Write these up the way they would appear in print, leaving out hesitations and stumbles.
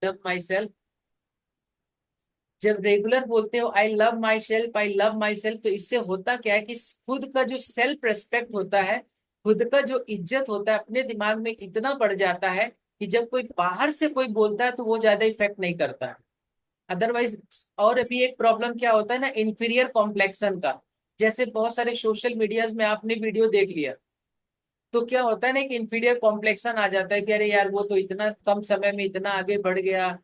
Love my self. जब regular बोलते हो I love my self, I love my self, तो इससे होता क्या है कि खुद का जो सेल्फ रेस्पेक्ट होता है, खुद का जो इज्जत होता है, अपने दिमाग में इतना बढ़ जाता है कि जब कोई बाहर से कोई बोलता है तो वो ज्यादा इफेक्ट नहीं करता है। अदरवाइज, और अभी एक प्रॉब्लम क्या होता है ना, इंफीरियर कॉम्प्लेक्सन का। जैसे बहुत सारे सोशल मीडियाज में आपने वीडियो देख लिया, तो क्या होता है ना कि इंफीरियर कॉम्प्लेक्सन आ जाता है कि अरे यार वो तो इतना कम समय में इतना आगे बढ़ गया,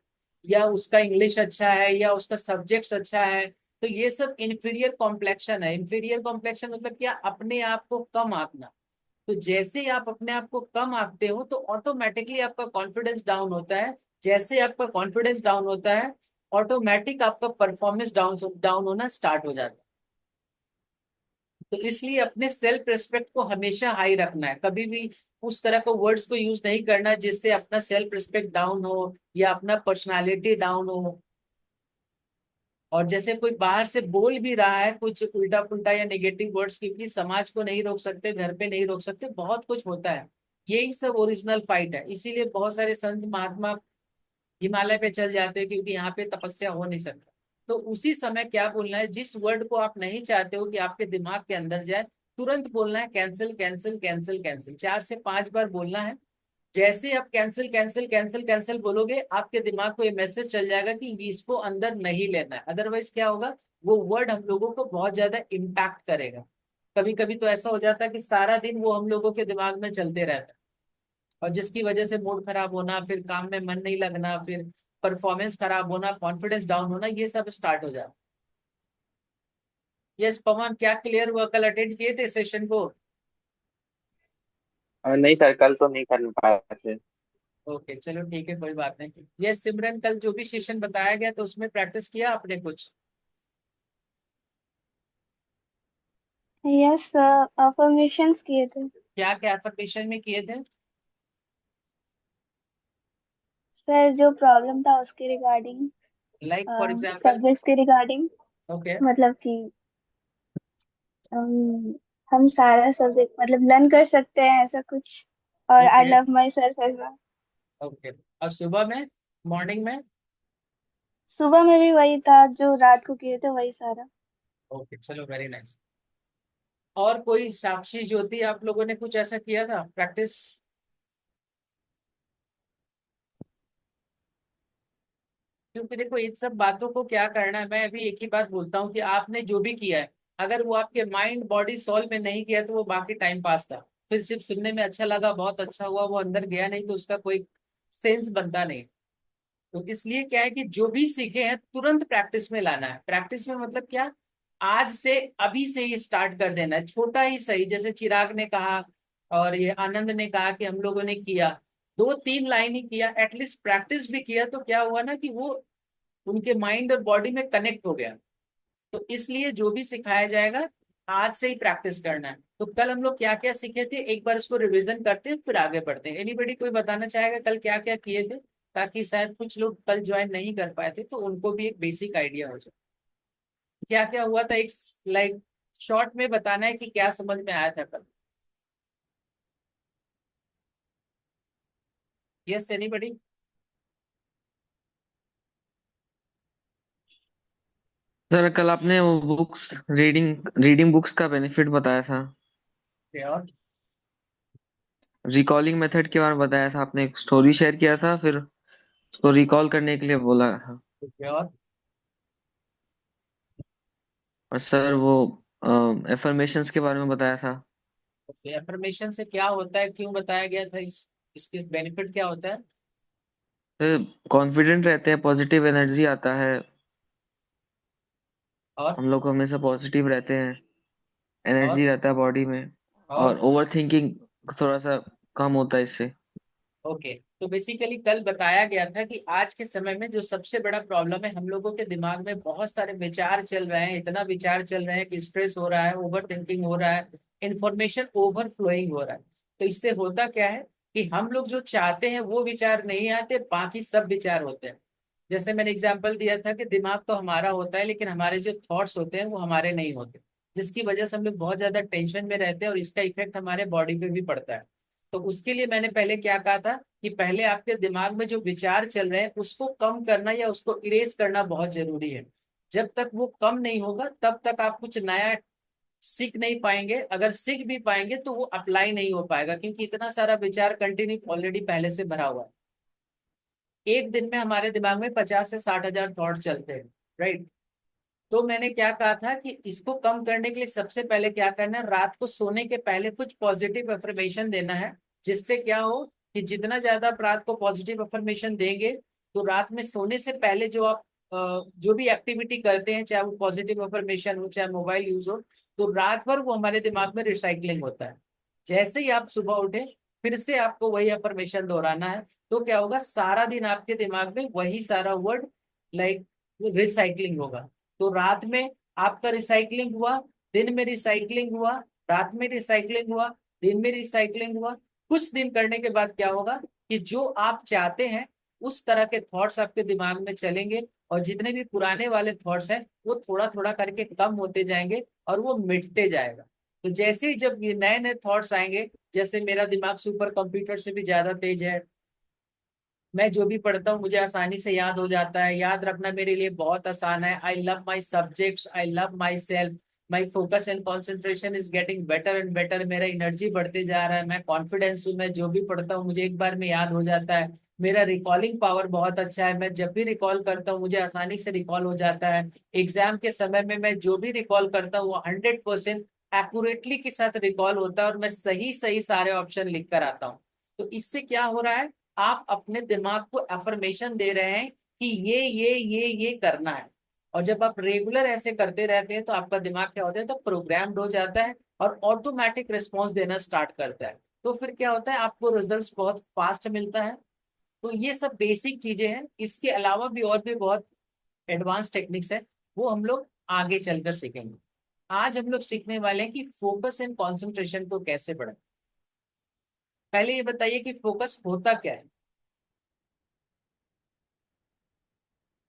या उसका इंग्लिश अच्छा है, या उसका सब्जेक्ट्स अच्छा है। तो ये सब इंफीरियर कॉम्प्लेक्शन है। इंफीरियर कॉम्प्लेक्शन मतलब क्या, अपने आप को कम आंकना। तो जैसे ही आप अपने आप को कम आंकते हो तो ऑटोमेटिकली आपका कॉन्फिडेंस डाउन होता है। जैसे आपका कॉन्फिडेंस डाउन होता है, ऑटोमेटिक आपका परफॉर्मेंस डाउन डाउन होना स्टार्ट हो जाता है। तो इसलिए अपने सेल्फ रिस्पेक्ट को हमेशा हाई रखना है, कभी भी उस तरह के वर्ड्स को यूज नहीं करना जिससे अपना सेल्फ रिस्पेक्ट डाउन हो या अपना पर्सनालिटी डाउन हो। और जैसे कोई बाहर से बोल भी रहा है कुछ उल्टा पुल्टा या नेगेटिव वर्ड्स, क्योंकि समाज को नहीं रोक सकते, घर पे नहीं रोक सकते, बहुत कुछ होता है। यही सब ओरिजिनल फाइट है। इसीलिए बहुत सारे संत महात्मा हिमालय पे चल जाते हैं, क्योंकि यहाँ पे तपस्या हो नहीं सकता। तो उसी समय क्या बोलना है, जिस वर्ड को आप नहीं चाहते हो कि आपके दिमाग के अंदर जाए, तुरंत बोलना है कैंसिल कैंसिल कैंसिल कैंसिल, 4 से 5 बार बोलना है। जैसे आप कैंसिल कैंसिल कैंसिल कैंसिल बोलोगे, आपके दिमाग को ये मैसेज चल जाएगा कि इसको अंदर नहीं लेना है। अदरवाइज क्या होगा, वो वर्ड हम लोगों को बहुत ज्यादा इम्पैक्ट करेगा। कभी कभी तो ऐसा हो जाता है कि सारा दिन वो हम लोगों के दिमाग में चलते रहता है, और जिसकी वजह से मूड खराब होना, फिर काम में मन नहीं लगना, फिर परफॉर्मेंस खराब होना, कॉन्फिडेंस डाउन होना, ये सब स्टार्ट हो जाता है। यस पवन, क्या क्लियर हुआ? कल अटेंड किए थे सेशन को? नहीं सर, कल तो नहीं कर पाए थे। ओके चलो ठीक है, कोई बात नहीं। यस सिमरन, कल जो भी सेशन बताया गया तो उसमें प्रैक्टिस किया आपने कुछ? यस सर, अफर्मेशंस किए थे। क्या क्या एफर्मेशन में किए थे? सर जो प्रॉब्लम था उसके regarding, like for example? Subjects के रिगार्डिंग। ओके। मतलब कि um, हम सारा सब्जेक्ट मतलब लर्न कर सकते हैं ऐसा कुछ। और I okay. Love myself as well. Okay, और सुबह में, मॉर्निंग में? सुबह में भी वही था जो रात को किए थे, वही सारा। ओके चलो, वेरी नाइस। और कोई साक्षी ज्योति, आप लोगों ने कुछ ऐसा किया था प्रैक्टिस? क्योंकि देखो इन सब बातों को क्या करना है, मैं अभी एक ही बात बोलता हूँ कि आपने जो भी किया है, अगर वो आपके माइंड बॉडी सोल में नहीं किया तो वो बाकी टाइम पास था। फिर सिर्फ सुनने में अच्छा लगा, बहुत अच्छा हुआ, वो अंदर गया नहीं तो उसका कोई सेंस बनता नहीं। तो इसलिए क्या है कि जो भी सीखे हैं तुरंत प्रैक्टिस में लाना है। प्रैक्टिस में मतलब क्या, आज से अभी से ही स्टार्ट कर देना है, छोटा ही सही। जैसे चिराग ने कहा और ये आनंद ने कहा कि हम लोगों ने किया 2-3 लाइन ही किया, एटलीस्ट प्रैक्टिस भी किया, तो क्या हुआ ना कि वो उनके माइंड और बॉडी में कनेक्ट हो गया। तो इसलिए जो भी सिखाया जाएगा आज से ही प्रैक्टिस करना है। तो कल हम लोग क्या क्या सीखे थे, एक बार उसको रिवीजन करते हैं फिर आगे बढ़ते हैं। एनीबडी कोई बताना चाहेगा कल क्या क्या किए थे, ताकि शायद कुछ लोग कल ज्वाइन नहीं कर पाए थे तो उनको भी एक बेसिक आइडिया हो जाए क्या क्या हुआ था। एक लाइक शॉर्ट में बताना है कि क्या समझ में आया था कल। Yes anybody? सर कल आपने वो बुक्स, रीडिंग रीडिंग बुक्स का बेनिफिट बताया था। और रिकॉलिंग मेथड के बारे में बताया था आपने, एक स्टोरी शेयर किया था, फिर उसको रिकॉल करने के लिए बोला था। और और सर वो एफर्मेशंस के बारे में बताया था। एफर्मेशन से क्या होता है, क्यों बताया गया था, इसके बेनिफिट क्या होता है? कॉन्फिडेंट रहते हैं, पॉजिटिव एनर्जी आता है, और हम लोग हमेशा पॉजिटिव रहते हैं, और एनर्जी रहता है बॉडी में। और और ओवर थिंकिंग थोड़ा सा कम होता है इससे। ओके। तो बेसिकली कल बताया गया था कि आज के समय में जो सबसे बड़ा प्रॉब्लम है, हम लोगों के दिमाग में बहुत सारे विचार चल रहे हैं, इतना विचार चल रहे हैं कि स्ट्रेस हो रहा है, ओवर थिंकिंग हो रहा है, इंफॉर्मेशन ओवरफ्लोइंग हो रहा है। तो इससे होता क्या है कि हम लोग जो चाहते हैं वो विचार नहीं आते, बाकी सब विचार होते हैं। जैसे मैंने एग्जाम्पल दिया था कि दिमाग तो हमारा होता है लेकिन हमारे जो थॉट्स होते हैं वो हमारे नहीं होते, जिसकी वजह से हम लोग बहुत ज्यादा टेंशन में रहते हैं और इसका इफेक्ट हमारे बॉडी पे भी पड़ता है। तो उसके लिए मैंने पहले क्या कहा था कि पहले आपके दिमाग में जो विचार चल रहे हैं उसको कम करना या उसको इरेज करना बहुत जरूरी है। जब तक वो कम नहीं होगा तब तक आप कुछ नया सीख नहीं पाएंगे। अगर सीख भी पाएंगे तो वो अप्लाई नहीं हो पाएगा, क्योंकि इतना सारा विचार कंटिन्यू ऑलरेडी पहले से भरा हुआ है। एक दिन में हमारे दिमाग में 50 से 60 हजार थॉट चलते हैं, राइट। तो मैंने क्या कहा था कि इसको कम करने के लिए सबसे पहले क्या करना है, रात को सोने के पहले कुछ पॉजिटिव अफर्मेशन देना है। जिससे क्या हो कि जितना ज्यादा आप रात को पॉजिटिव अफर्मेशन देंगे तो रात में सोने से पहले जो आप जो भी एक्टिविटी करते हैं, चाहे वो पॉजिटिव अफर्मेशन हो चाहे मोबाइल यूज हो, तो रात भर वो हमारे दिमाग में रिसाइकलिंग होता है। जैसे ही आप सुबह उठे फिर से आपको वही अफर्मेशन दोहराना है। तो क्या होगा, सारा दिन आपके दिमाग में वही सारा वर्ड लाइक रिसाइकलिंग होगा। तो रात में आपका रिसाइकलिंग हुआ, दिन में रिसाइकलिंग हुआ, रात में रिसाइकलिंग हुआ, दिन में रिसाइकलिंग हुआ। कुछ दिन करने के बाद क्या होगा कि जो आप चाहते हैं उस तरह के थॉट्स आपके दिमाग में चलेंगे, और जितने भी पुराने वाले थॉट्स हैं वो थोड़ा थोड़ा करके कम होते जाएंगे और वो मिटते जाएगा। तो जैसे ही जब ये नए नए थॉट्स आएंगे, जैसे मेरा दिमाग सुपर कंप्यूटर से भी ज्यादा तेज है, मैं जो भी पढ़ता हूँ मुझे आसानी से याद हो जाता है, याद रखना मेरे लिए बहुत आसान है। I love my subjects, I love my self, my focus and concentration is getting better and better. मेरा एनर्जी बढ़ते जा रहा है, मैं कॉन्फिडेंस हूँ, मैं जो भी पढ़ता हूँ मुझे एक बार में याद हो जाता है। मेरा रिकॉलिंग पावर बहुत अच्छा है, मैं जब भी रिकॉल करता हूँ मुझे आसानी से रिकॉल हो जाता है। एग्जाम के समय में मैं जो भी रिकॉल करता हूँ वो 100% एक्यूरेटली के साथ रिकॉल होता है, और मैं सही सही सारे ऑप्शन लिख कर आता हूँ। तो इससे क्या हो रहा है, आप अपने दिमाग को अफर्मेशन दे रहे हैं कि ये करना है। और जब आप रेगुलर ऐसे करते रहते हैं तो आपका दिमाग क्या होता है, तो प्रोग्राम्ड हो जाता है और ऑटोमेटिक रिस्पॉन्स देना स्टार्ट करता है। तो फिर क्या होता है, आपको रिजल्ट्स बहुत फास्ट मिलता है। तो ये सब बेसिक चीजें हैं, इसके अलावा भी और भी बहुत एडवांस टेक्निक्स है, वो हम लोग आगे चलकर सीखेंगे। आज हम लोग सीखने वाले हैं कि फोकस एंड कॉन्सेंट्रेशन को कैसे बढ़ाएं। पहले ये बताइए कि फोकस होता क्या है,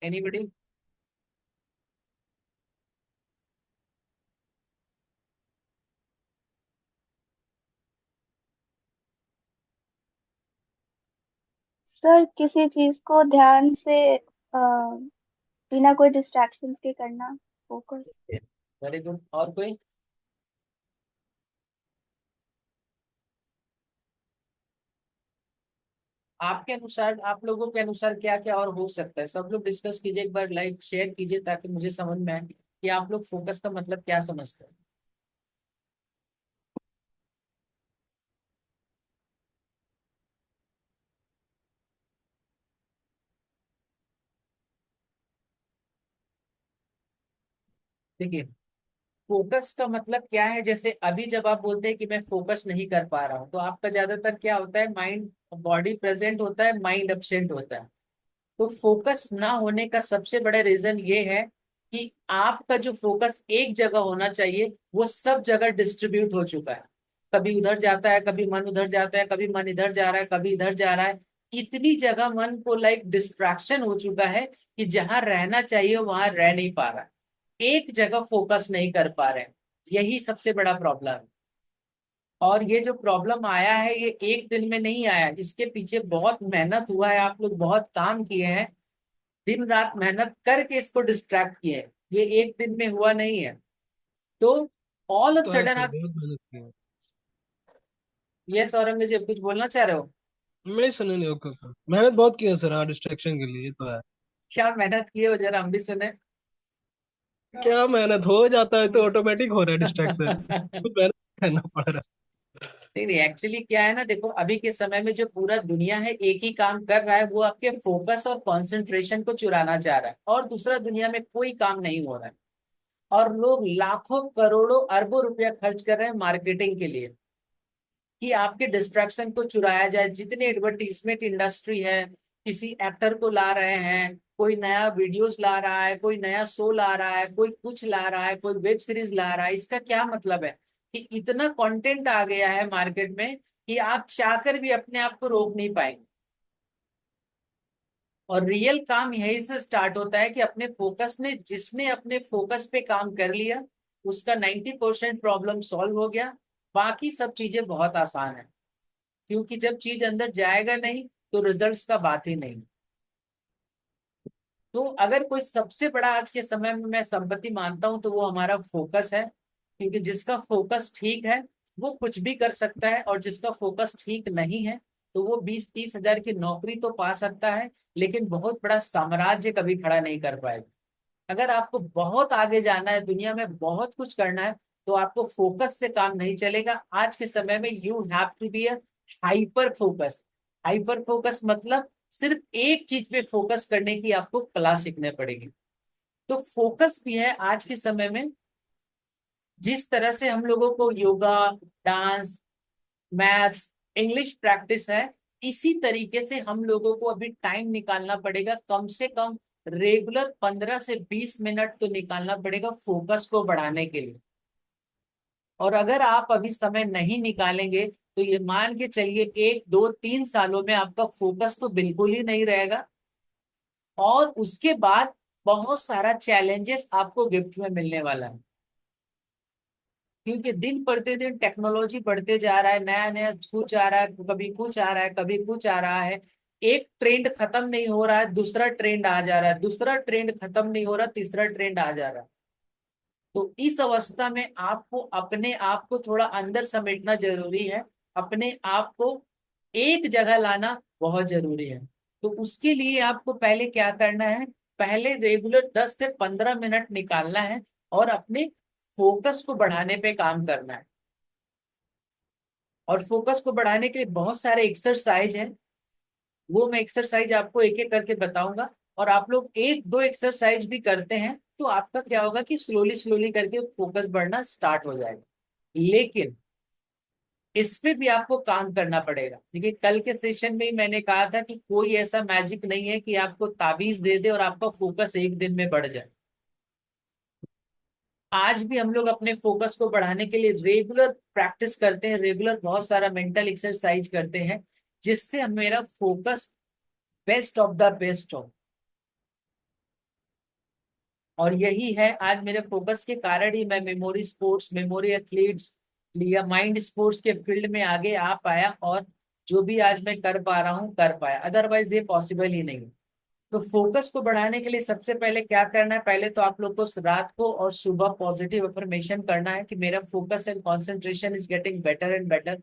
एनीबडी। सर किसी चीज को ध्यान से बिना कोई डिस्ट्रैक्शंस के करना, फोकस। वेरी गुड, और कोई। आपके अनुसार, आप लोगों के अनुसार क्या क्या और हो सकता है, सब लोग डिस्कस कीजिए एक बार, लाइक शेयर कीजिए ताकि मुझे समझ में आए कि आप लोग फोकस का मतलब क्या समझते हैं। देखिए, फोकस का मतलब क्या है, जैसे अभी जब आप बोलते हैं कि मैं फोकस नहीं कर पा रहा हूँ, तो आपका ज्यादातर क्या होता है, माइंड, बॉडी प्रेजेंट होता है, माइंड एब्सेंट होता है। तो फोकस ना होने का सबसे बड़ा रीजन ये है कि आपका जो फोकस एक जगह होना चाहिए वो सब जगह डिस्ट्रीब्यूट हो चुका है। कभी उधर जाता है, कभी मन उधर जाता है, कभी मन इधर जा रहा है, कभी इधर जा रहा है। इतनी जगह मन को लाइक डिस्ट्रैक्शन हो चुका है कि जहां रहना चाहिए वहां रह नहीं पा रहा है, एक जगह फोकस नहीं कर पा रहे हैं। यही सबसे बड़ा प्रॉब्लम है। और ये जो प्रॉब्लम आया है ये एक दिन में नहीं आया, इसके पीछे बहुत मेहनत हुआ है, आप लोग बहुत काम किए हैं, दिन रात मेहनत करके इसको डिस्ट्रैक्ट किए हैं। ये एक दिन में हुआ नहीं है। तो ऑल ऑफ तो है सडन सर, आप, बहुत मेहनत की है। यस औरंगजेब कुछ बोलना चाह रहे हो। मैं सुने नहीं होगा, मेहनत बहुत की है सर, हाँ डिस्ट्रैक्शन के लिए, ये तो है। क्या मेहनत किए हो, जरा हम भी सुने। क्या मेहनत हो जाता है तो ऑटोमेटिक हो रहा है डिस्ट्रैक्शन, नहीं खुद मेहनत करना पड़ रहा नहीं, एक्चुअली क्या है ना, देखो अभी के समय में जो पूरा दुनिया है एक ही काम कर रहा है, वो आपके फोकस और कंसंट्रेशन को चुराना चाह रहा है, और दूसरा दुनिया में कोई काम नहीं हो रहा है। और लोग लाखों करोड़ों अरबों रुपया खर्च कर रहे हैं मार्केटिंग के लिए कि आपके डिस्ट्रैक्शन को चुराया जाए। जितने एडवर्टीजमेंट इंडस्ट्री है, किसी एक्टर को ला रहे हैं, कोई नया वीडियोस ला रहा है, कोई नया शो ला रहा है, कोई कुछ ला रहा है, कोई वेब सीरीज ला रहा है। इसका क्या मतलब है कि इतना कंटेंट आ गया है मार्केट में कि आप चाहकर भी अपने आप को रोक नहीं पाएंगे। और रियल काम यही से स्टार्ट होता है कि अपने फोकस ने, जिसने अपने फोकस पे काम कर लिया उसका 90% प्रॉब्लम सॉल्व हो गया, बाकी सब चीजें बहुत आसान है। क्योंकि जब चीज अंदर जाएगा नहीं तो रिजल्ट्स का बात ही नहीं। तो अगर कोई सबसे बड़ा आज के समय में मैं संपत्ति मानता हूं तो वो हमारा फोकस है, क्योंकि जिसका फोकस ठीक है वो कुछ भी कर सकता है, और जिसका फोकस ठीक नहीं है तो वो 20-30 हजार की नौकरी तो पा सकता है लेकिन बहुत बड़ा साम्राज्य कभी खड़ा नहीं कर पाएगा। अगर आपको बहुत आगे जाना है, दुनिया में बहुत कुछ करना है, तो आपको फोकस से काम नहीं चलेगा। आज के समय में you have to be a hyper focus. Hyper focus मतलब सिर्फ एक चीज पे फोकस करने की आपको कला सीखने पड़ेगी। तो फोकस भी है आज के समय में, जिस तरह से हम लोगों को yoga, dance, maths, English practice है, इसी तरीके से हम लोगों को अभी टाइम निकालना पड़ेगा, कम से कम रेगुलर 15 से 20 मिनट तो निकालना पड़ेगा फोकस को बढ़ाने के लिए। और अगर आप अभी समय नहीं निकालेंगे तो ये मान के चलिए 1-2-3 सालों में आपका फोकस तो बिल्कुल ही नहीं रहेगा, और उसके बाद बहुत सारा चैलेंजेस आपको गिफ्ट में मिलने वाला है। क्योंकि दिन प्रतिदिन टेक्नोलॉजी बढ़ते जा रहा है, नया नया कुछ आ रहा है, कभी कुछ आ रहा है, कभी कुछ आ रहा है। एक ट्रेंड खत्म नहीं हो रहा है, दूसरा ट्रेंड आ जा रहा है, दूसरा ट्रेंड खत्म नहीं हो रहा, तीसरा ट्रेंड आ जा रहा है। तो इस अवस्था में आपको अपने आप को थोड़ा अंदर समेटना जरूरी है, अपने आप को एक जगह लाना बहुत जरूरी है। तो उसके लिए आपको पहले क्या करना है, पहले रेगुलर 10 से 15 मिनट निकालना है और अपने फोकस को बढ़ाने पे काम करना है। और फोकस को बढ़ाने के लिए बहुत सारे एक्सरसाइज हैं, वो मैं एक्सरसाइज आपको एक एक करके बताऊंगा। और आप लोग 1-2 एक्सरसाइज भी करते हैं तो आपका क्या होगा कि स्लोली स्लोली करके फोकस बढ़ना स्टार्ट हो जाएगा। लेकिन इस पे भी आपको काम करना पड़ेगा। देखिए, कल के सेशन में ही मैंने कहा था कि कोई ऐसा मैजिक नहीं है कि आपको ताबीज दे दे और आपका फोकस एक दिन में बढ़ जाए। आज भी हम लोग अपने फोकस को बढ़ाने के लिए रेगुलर प्रैक्टिस करते हैं, रेगुलर बहुत सारा मेंटल एक्सरसाइज करते हैं, जिससे मेरा focus best of the best हो। और यही है आज मेरे फोकस के कारण ही मैं मेमोरी स्पोर्ट्स, मेमोरी एथलीट्स या माइंड स्पोर्ट्स के फील्ड में आगे आ पाया, और जो भी आज मैं कर पा रहा हूँ कर पाया, अदरवाइज ये पॉसिबल ही नहीं है। तो फोकस को बढ़ाने के लिए सबसे पहले क्या करना है, पहले तो आप लोग को रात को और सुबह पॉजिटिव अफर्मेशन करना है कि मेरा focus and concentration is getting better and better.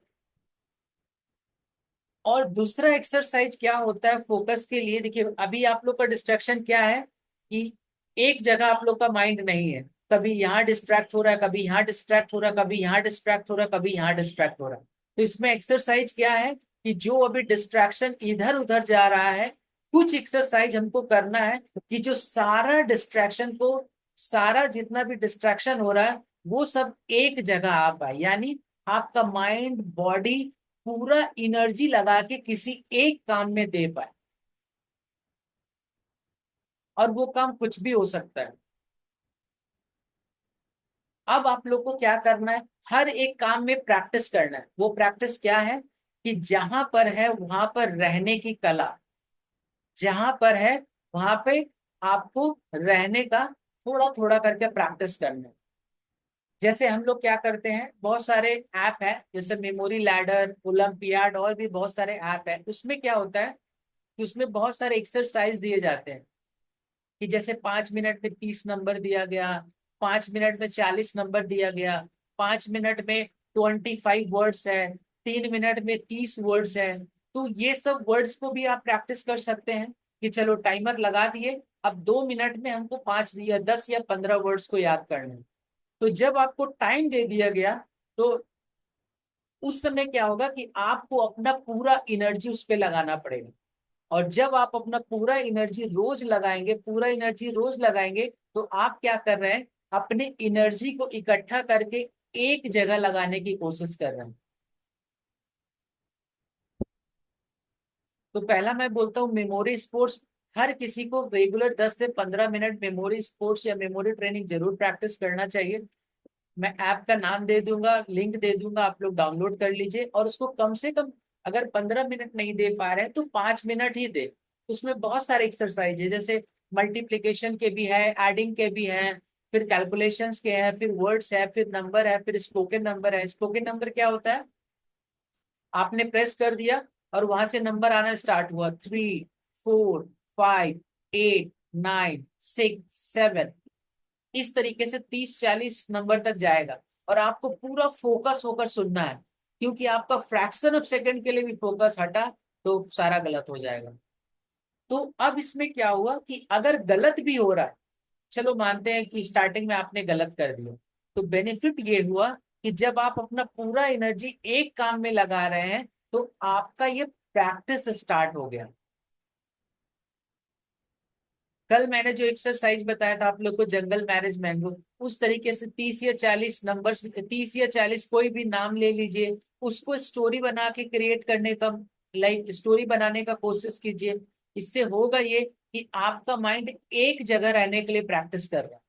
और दूसरा एक्सरसाइज क्या होता है फोकस के लिए, देखिए अभी आप लोग का डिस्ट्रैक्शन क्या है कि एक जगह आप लोग का माइंड नहीं है, कभी यहाँ डिस्ट्रैक्ट हो रहा है, कभी यहाँ डिस्ट्रैक्ट हो रहा है, कभी यहाँ डिस्ट्रैक्ट हो रहा है, कभी यहाँ डिस्ट्रैक्ट हो रहा है। तो इसमें एक्सरसाइज क्या है कि जो अभी डिस्ट्रैक्शन इधर उधर जा रहा है, कुछ एक्सरसाइज हमको करना है कि जो सारा डिस्ट्रैक्शन को, सारा जितना भी डिस्ट्रैक्शन हो रहा है वो सब एक जगह आ पाए, यानी आपका माइंड बॉडी पूरा एनर्जी लगा के किसी एक काम में दे पाए। और वो काम कुछ भी हो सकता है। अब आप लोग को क्या करना है, हर एक काम में प्रैक्टिस करना है। वो प्रैक्टिस क्या है कि जहां पर है वहां पर रहने की कला, जहां पर है वहां पे आपको रहने का थोड़ा थोड़ा करके प्रैक्टिस करना है। जैसे हम लोग क्या करते हैं, बहुत सारे ऐप है जैसे मेमोरी लैडर, ओलंपियाड, और भी बहुत सारे ऐप है। उसमें क्या होता है कि उसमें बहुत सारे एक्सरसाइज दिए जाते हैं कि जैसे 5 मिनट में 30 नंबर दिया गया, 5 मिनट में 40 नंबर दिया गया, 5 मिनट में 25 वर्ड्स है, 3 मिनट में 30 वर्ड्स है। तो ये सब वर्ड्स को भी आप प्रैक्टिस कर सकते हैं कि चलो टाइमर लगा दिए, अब 2 मिनट में हमको 5 या 10 या 15 वर्ड्स को याद करना है। तो जब आपको टाइम दे दिया गया तो उस समय क्या होगा कि आपको अपना पूरा एनर्जी उस पर लगाना पड़ेगा। और जब आप अपना पूरा एनर्जी रोज लगाएंगे, पूरा एनर्जी रोज लगाएंगे, तो आप क्या कर रहे हैं, अपने एनर्जी को इकट्ठा करके एक जगह लगाने की कोशिश कर रहे हैं। तो पहला मैं बोलता हूँ मेमोरी स्पोर्ट्स, हर किसी को रेगुलर 10 से 15 मिनट मेमोरी स्पोर्ट्स या मेमोरी ट्रेनिंग जरूर प्रैक्टिस करना चाहिए। मैं ऐप का नाम दे दूंगा, लिंक दे दूंगा, आप लोग डाउनलोड कर लीजिए। और उसको कम से कम अगर 15 मिनट नहीं दे पा रहे हैं तो 5 मिनट ही दे। उसमें बहुत सारे एक्सरसाइज है, जैसे मल्टीप्लीकेशन के भी है, एडिंग के भी हैं, फिर कैलकुलेशंस के हैं, फिर वर्ड्स है, फिर नंबर है, फिर स्पोकन नंबर है। स्पोकन नंबर क्या होता है आपने प्रेस कर दिया और वहां से नंबर आना स्टार्ट हुआ, 3, 4, 5, 8, 9, 6, 7, इस तरीके से 30-40 नंबर तक जाएगा। और आपको पूरा फोकस होकर सुनना है, क्योंकि आपका फ्रैक्शन ऑफ सेकंड के लिए भी फोकस हटा तो सारा गलत हो जाएगा। तो अब इसमें क्या हुआ कि अगर गलत भी हो रहा है, चलो मानते हैं कि स्टार्टिंग में आपने गलत कर दिया, तो बेनिफिट ये हुआ कि जब आप अपना पूरा एनर्जी एक काम में लगा रहे हैं तो आपका ये प्रैक्टिस स्टार्ट हो गया। कल मैंने जो एक्सरसाइज बताया था आप लोग को, जंगल मैरिज मैंगो, उस तरीके से 30 या 40 नंबर, 30 या 40 कोई भी नाम ले लीजिए, उसको स्टोरी बना के क्रिएट करने का, लाइक स्टोरी बनाने का कोशिश कीजिए। इससे होगा ये कि आपका माइंड एक जगह रहने के लिए प्रैक्टिस कर रहा है।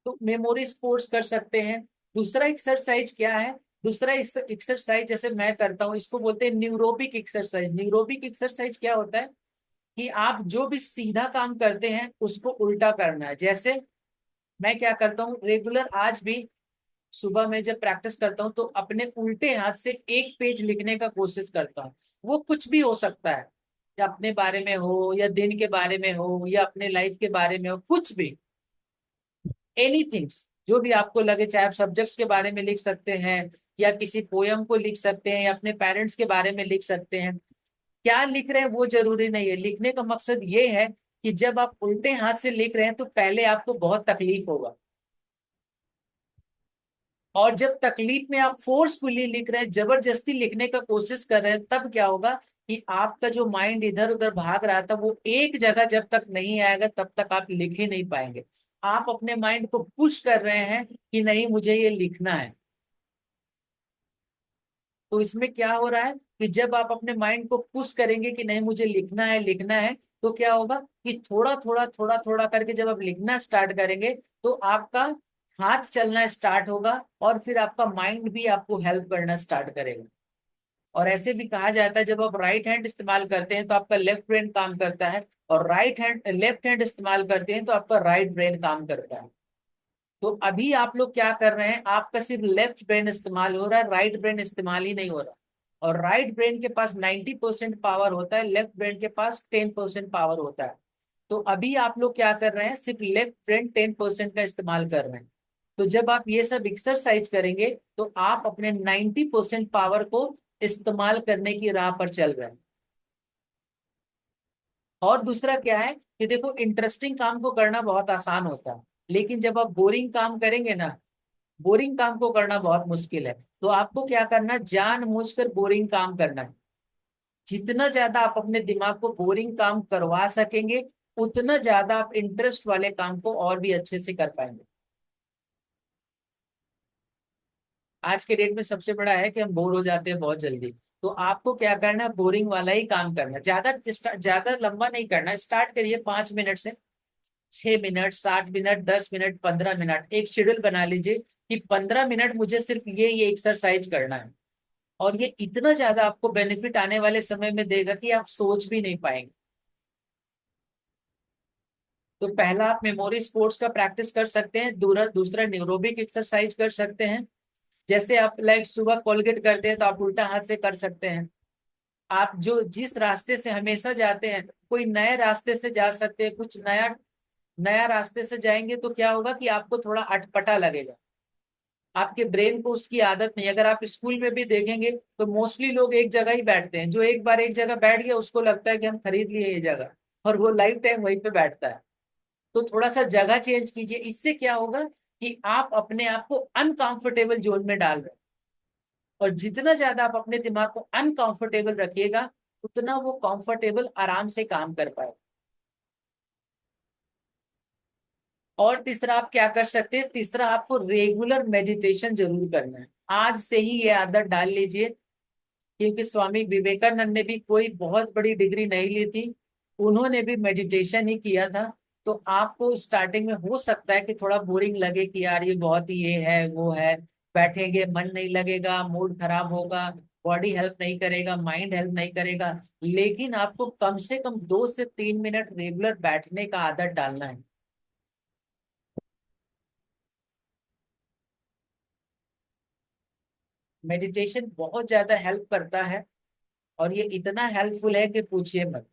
तो मेमोरी स्पोर्ट्स कर सकते हैं। दूसरा एक्सरसाइज क्या है, दूसरा एक्सरसाइज जैसे मैं करता हूँ, इसको बोलते हैं न्यूरोबिक एक्सरसाइज। न्यूरोबिक एक्सरसाइज क्या होता है कि आप जो भी सीधा काम करते हैं उसको उल्टा करना है। जैसे मैं क्या करता हूँ रेगुलर, आज भी सुबह में जब प्रैक्टिस करता हूँ तो अपने उल्टे हाथ से एक पेज लिखने का कोशिश करता हूँ। वो कुछ भी हो सकता है, या अपने बारे में हो, या दिन के बारे में हो, या अपने लाइफ के बारे में हो, कुछ भी, एनीथिंग्स जो भी आपको लगे। चाहे आप सब्जेक्ट्स के बारे में लिख सकते हैं, या किसी पोयम को लिख सकते हैं, या अपने पेरेंट्स के बारे में लिख सकते हैं। क्या लिख रहे हैं वो जरूरी नहीं है, लिखने का मकसद ये है कि जब आप उल्टे हाथ से लिख रहे हैं तो पहले आपको बहुत तकलीफ होगा, और जब तकलीफ में आप फोर्सफुली लिख रहे हैं, जबरदस्ती लिखने का कोशिश कर रहे हैं, तब क्या होगा कि आपका जो माइंड इधर उधर भाग रहा था वो एक जगह जब तक नहीं आएगा तब तक आप लिख ही नहीं पाएंगे। आप अपने माइंड को पुश कर रहे हैं कि नहीं मुझे ये लिखना है। तो इसमें क्या हो रहा है कि जब आप अपने माइंड को पुश करेंगे कि नहीं मुझे लिखना है लिखना है, तो क्या होगा कि थोड़ा थोड़ा थोड़ा थोड़ा करके जब आप लिखना स्टार्ट करेंगे तो आपका हाथ चलना स्टार्ट होगा, और फिर आपका माइंड भी आपको हेल्प करना स्टार्ट करेगा। और ऐसे भी कहा जाता है जब आप राइट हैंड इस्तेमाल करते हैं तो आपका लेफ्ट ब्रेन काम करता है, और लेफ्ट हैंड इस्तेमाल करते हैं तो आपका राइट ब्रेन काम करता है। तो अभी आप लोग क्या कर रहे हैं, आपका सिर्फ लेफ्ट ब्रेन इस्तेमाल हो रहा है, राइट ब्रेन इस्तेमाल ही नहीं हो रहा। और राइट ब्रेन के पास 90% पावर होता है, लेफ्ट ब्रेन के पास 10% पावर होता है। तो अभी आप लोग क्या कर रहे हैं, सिर्फ लेफ्ट ब्रेन 10% का इस्तेमाल कर रहे हैं। तो जब आप ये सब एक्सरसाइज करेंगे तो आप अपने 90% पावर को इस्तेमाल करने की राह पर चल रहे हैं। और दूसरा क्या है कि देखो, इंटरेस्टिंग काम को करना बहुत आसान होता है, लेकिन जब आप बोरिंग काम करेंगे ना, बोरिंग काम को करना बहुत मुश्किल है। तो आपको क्या करना है, जानबूझकर बोरिंग काम करना है। जितना ज्यादा आप अपने दिमाग को बोरिंग काम करवा सकेंगे, उतना ज्यादा आप इंटरेस्ट वाले काम को और भी अच्छे से कर पाएंगे। आज के डेट में सबसे बड़ा है कि हम बोर हो जाते हैं बहुत जल्दी। तो आपको क्या करना है, बोरिंग वाला ही काम करना है। ज्यादा लंबा नहीं करना। स्टार्ट करिए 5 मिनट से, 6 मिनट, 7 मिनट, 10 मिनट, 15 मिनट, एक शेड्यूल बना लीजिए कि 15 मिनट मुझे सिर्फ ये एक्सरसाइज करना है। और ये इतना ज्यादा आपको बेनिफिट आने वाले समय में देगा कि आप सोच भी नहीं पाएंगे। तो पहला आप मेमोरी स्पोर्ट्स का प्रैक्टिस कर सकते हैं, दूसरा न्यूरोबिक एक्सरसाइज कर सकते हैं। जैसे आप लाइक सुबह कोलगेट करते हैं तो आप उल्टा हाथ से कर सकते हैं। आप जो जिस रास्ते से हमेशा जाते हैं, कोई नए रास्ते से जा सकते हैं। कुछ नया नया रास्ते से जाएंगे तो क्या होगा कि आपको थोड़ा अटपटा लगेगा, आपके ब्रेन को उसकी आदत नहीं। अगर आप स्कूल में भी देखेंगे तो मोस्टली लोग एक जगह ही बैठते हैं। जो एक बार एक जगह बैठ गया उसको लगता है कि हम खरीद लिए ये जगह, और वो लाइफ टाइम वहीं पे बैठता है। तो थोड़ा सा जगह चेंज कीजिए। इससे क्या होगा कि आप अपने आप को अनकंफर्टेबल जोन में डाल रहे हैं, और जितना ज्यादा आप अपने दिमाग को अनकंफर्टेबल रखिएगा उतना वो कंफर्टेबल आराम से काम कर पाए। और तीसरा आप क्या कर सकते हैं, तीसरा आपको रेगुलर मेडिटेशन जरूर करना है। आज से ही ये आदत डाल लीजिए, क्योंकि स्वामी विवेकानंद ने भी कोई बहुत बड़ी डिग्री नहीं ली थी, उन्होंने भी मेडिटेशन ही किया था। तो आपको स्टार्टिंग में हो सकता है कि थोड़ा बोरिंग लगे कि यार ये बहुत ही ये है वो है, बैठेंगे मन नहीं लगेगा, मूड खराब होगा, बॉडी हेल्प नहीं करेगा, माइंड हेल्प नहीं करेगा। लेकिन आपको कम से कम 2 से 3 मिनट रेगुलर बैठने का आदत डालना है। मेडिटेशन बहुत ज्यादा हेल्प करता है, और ये इतना हेल्पफुल है कि पूछिए मत।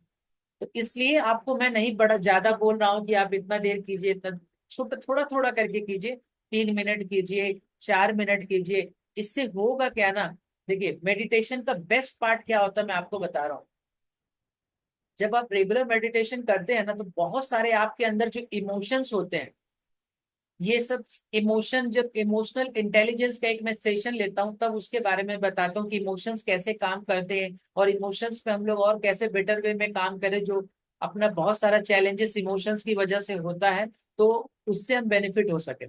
तो इसलिए आपको मैं नहीं बड़ा ज्यादा बोल रहा हूँ कि आप इतना देर कीजिए, इतना छोटा थोड़ा थोड़ा करके कीजिए। 3 मिनट कीजिए, 4 मिनट कीजिए। इससे होगा क्या ना, देखिए मेडिटेशन का बेस्ट पार्ट क्या होता है मैं आपको बता रहा हूँ। जब आप रेगुलर मेडिटेशन करते हैं ना, तो बहुत सारे आपके अंदर जो इमोशंस होते हैं, ये सब इमोशन, जब इमोशनल इंटेलिजेंस का एक मैं सेशन लेता हूँ तब उसके बारे में बताता हूँ कि इमोशंस कैसे काम करते हैं, और इमोशंस पे हम लोग और कैसे बेटर वे में काम करें, जो अपना बहुत सारा चैलेंजेस इमोशंस की वजह से होता है, तो उससे हम बेनिफिट हो सके।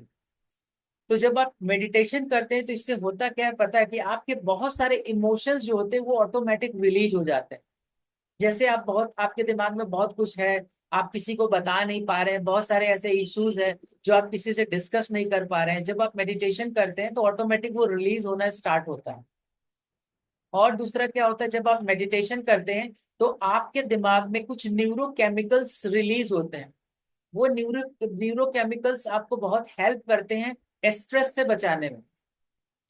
तो जब आप मेडिटेशन करते हैं तो इससे होता क्या है पता है, कि आपके बहुत सारे इमोशंस जो होते हैं वो ऑटोमेटिक रिलीज हो जाते हैं। जैसे आप बहुत, आपके दिमाग में बहुत कुछ है, आप किसी को बता नहीं पा रहे हैं, बहुत सारे ऐसे इश्यूज हैं जो आप किसी से डिस्कस नहीं कर पा रहे हैं, जब आप मेडिटेशन करते हैं तो ऑटोमेटिक वो रिलीज होना स्टार्ट होता है। और दूसरा क्या होता है, जब आप मेडिटेशन करते हैं तो आपके दिमाग में कुछ न्यूरो केमिकल्स रिलीज होते हैं। वो न्यूरो केमिकल्स आपको बहुत हेल्प करते हैं स्ट्रेस से बचाने में।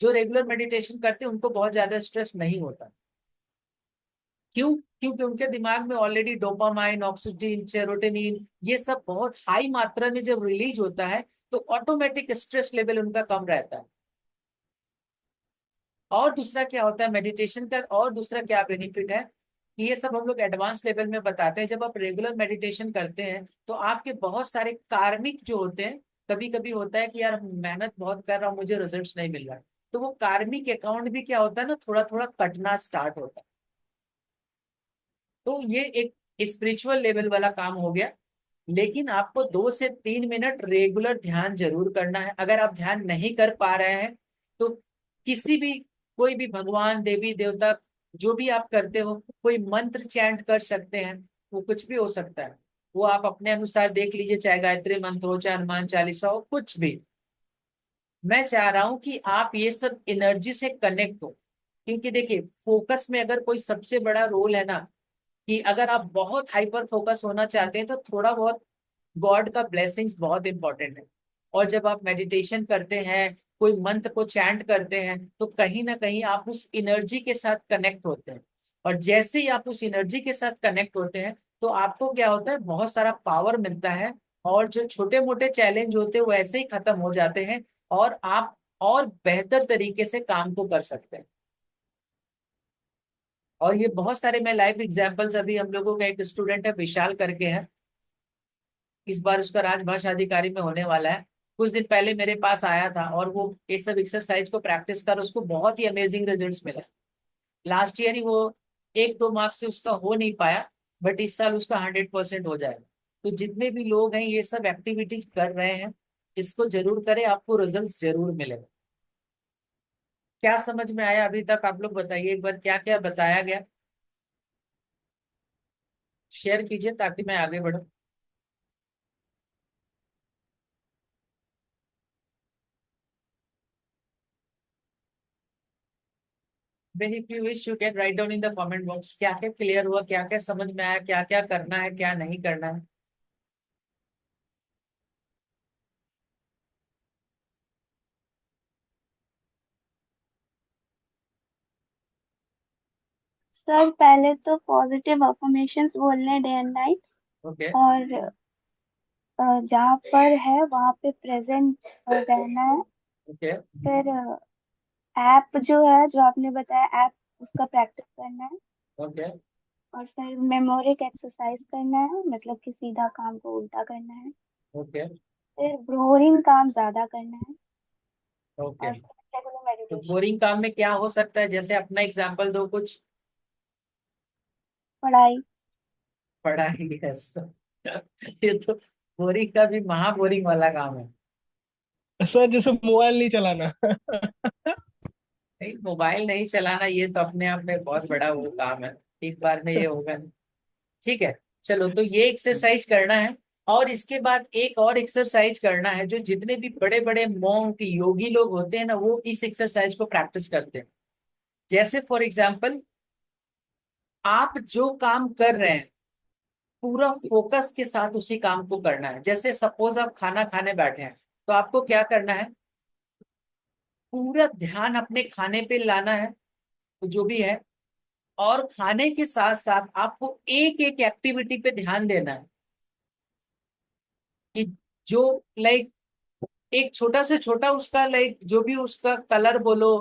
जो रेगुलर मेडिटेशन करते हैं उनको बहुत ज्यादा स्ट्रेस नहीं होता। क्यों? क्योंकि उनके दिमाग में ऑलरेडी डोपामाइन, ऑक्सीजन, सेरोटोनिन, ये सब बहुत हाई मात्रा में जब रिलीज होता है तो ऑटोमेटिक स्ट्रेस लेवल उनका कम रहता है। और दूसरा क्या होता है मेडिटेशन का, और दूसरा क्या बेनिफिट है कि ये सब हम लोग एडवांस लेवल में बताते हैं। जब आप रेगुलर मेडिटेशन करते हैं तो आपके बहुत सारे कार्मिक जो होते हैं, कभी कभी होता है कि यार मेहनत बहुत कर रहा हूँ, मुझे रिजल्ट्स नहीं मिल रहा, तो वो कार्मिक अकाउंट भी क्या होता है ना, थोड़ा थोड़ा कटना स्टार्ट होता है। तो ये एक स्पिरिचुअल लेवल वाला काम हो गया। लेकिन आपको 2 से 3 मिनट रेगुलर ध्यान जरूर करना है। अगर आप ध्यान नहीं कर पा रहे हैं तो किसी भी, कोई भी भगवान, देवी देवता, जो भी आप करते हो, कोई मंत्र चैंट कर सकते हैं। वो कुछ भी हो सकता है, वो आप अपने अनुसार देख लीजिए, चाहे गायत्री मंत्र हो, चाहे हनुमान चालीसा हो, कुछ भी। मैं चाह रहा हूं कि आप ये सब एनर्जी से कनेक्ट हो। क्योंकि देखिए फोकस में अगर कोई सबसे बड़ा रोल है ना, कि अगर आप बहुत हाइपर फोकस होना चाहते हैं तो थोड़ा बहुत गॉड का ब्लेसिंग्स बहुत इंपॉर्टेंट है। और जब आप मेडिटेशन करते हैं, कोई मंत्र को चैंट करते हैं, तो कहीं ना कहीं आप उस एनर्जी के साथ कनेक्ट होते हैं। और जैसे ही आप उस एनर्जी के साथ कनेक्ट होते हैं तो आपको क्या होता है, बहुत सारा पावर मिलता है। और जो छोटे मोटे चैलेंज होते हैं वो ऐसे ही खत्म हो जाते हैं, और आप और बेहतर तरीके से काम को कर सकते हैं। और ये बहुत सारे मैं लाइव एग्जांपल्स, अभी हम लोगों का एक स्टूडेंट है विशाल करके है, इस बार उसका राजभाषा अधिकारी में होने वाला है। कुछ दिन पहले मेरे पास आया था और वो ये सब एक्सरसाइज को प्रैक्टिस कर उसको बहुत ही अमेजिंग रिजल्ट्स मिला। लास्ट ईयर ही वो 1-2 मार्क्स से उसका हो नहीं पाया, बट इस साल उसका 100% हो जाएगा। तो जितने भी लोग हैं ये सब एक्टिविटीज कर रहे हैं, इसको जरूर करें, आपको रिजल्ट जरूर मिलेगा। क्या समझ में आया अभी तक? आप लोग बताइए एक बार, क्या क्या बताया गया, शेयर कीजिए ताकि मैं आगे बढ़ूं। When if you wish you can write down in the comment box क्या क्या क्लियर हुआ, क्या क्या समझ में आया, क्या क्या करना है, क्या नहीं करना है। सर पहले तो पॉजिटिव अफर्मेशंस बोलने डे एंड नाइट। ओके। और जहाँ पर है वहाँ पे प्रेजेंट रहना है। ओके। फिर ऐप जो है, जो आपने बताया ऐप, उसका प्रैक्टिस करना है। ओके। और फिर मेमोरिक एक्सरसाइज करना है, मतलब कि सीधा काम को उल्टा करना है। ओके। फिर बोरिंग काम ज्यादा करना है। ओके। और फिर रेगुलर तो मेडिटेशन। बोरिंग काम में क्या हो सकता है, जैसे अपना एग्जांपल दो कुछ। पढ़ाई। पढ़ाई, यस। ये तो बोरिंग का भी महा बोरिंग वाला काम है। सर जैसे मोबाइल नहीं चलाना। नहीं, मोबाइल नहीं चलाना ये तो अपने आप में बहुत बड़ा वो काम है, एक बार में ये होगा नहीं। ठीक है, चलो तो ये एक्सरसाइज करना है। और इसके बाद एक और एक्सरसाइज करना है, जो जितने भी बड़े बड़े मोंक योगी लोग होते हैं ना, वो इस एक्सरसाइज को प्रैक्टिस करते हैं। जैसे फॉर एग्जाम्पल, आप जो काम कर रहे हैं पूरा फोकस के साथ उसी काम को करना है। जैसे सपोज आप खाना खाने बैठे हैं, तो आपको क्या करना है, पूरा ध्यान अपने खाने पे लाना है, तो जो भी है, और खाने के साथ साथ आपको एक एक एक्टिविटी पे ध्यान देना है कि जो लाइक एक छोटा से छोटा उसका लाइक जो भी उसका कलर बोलो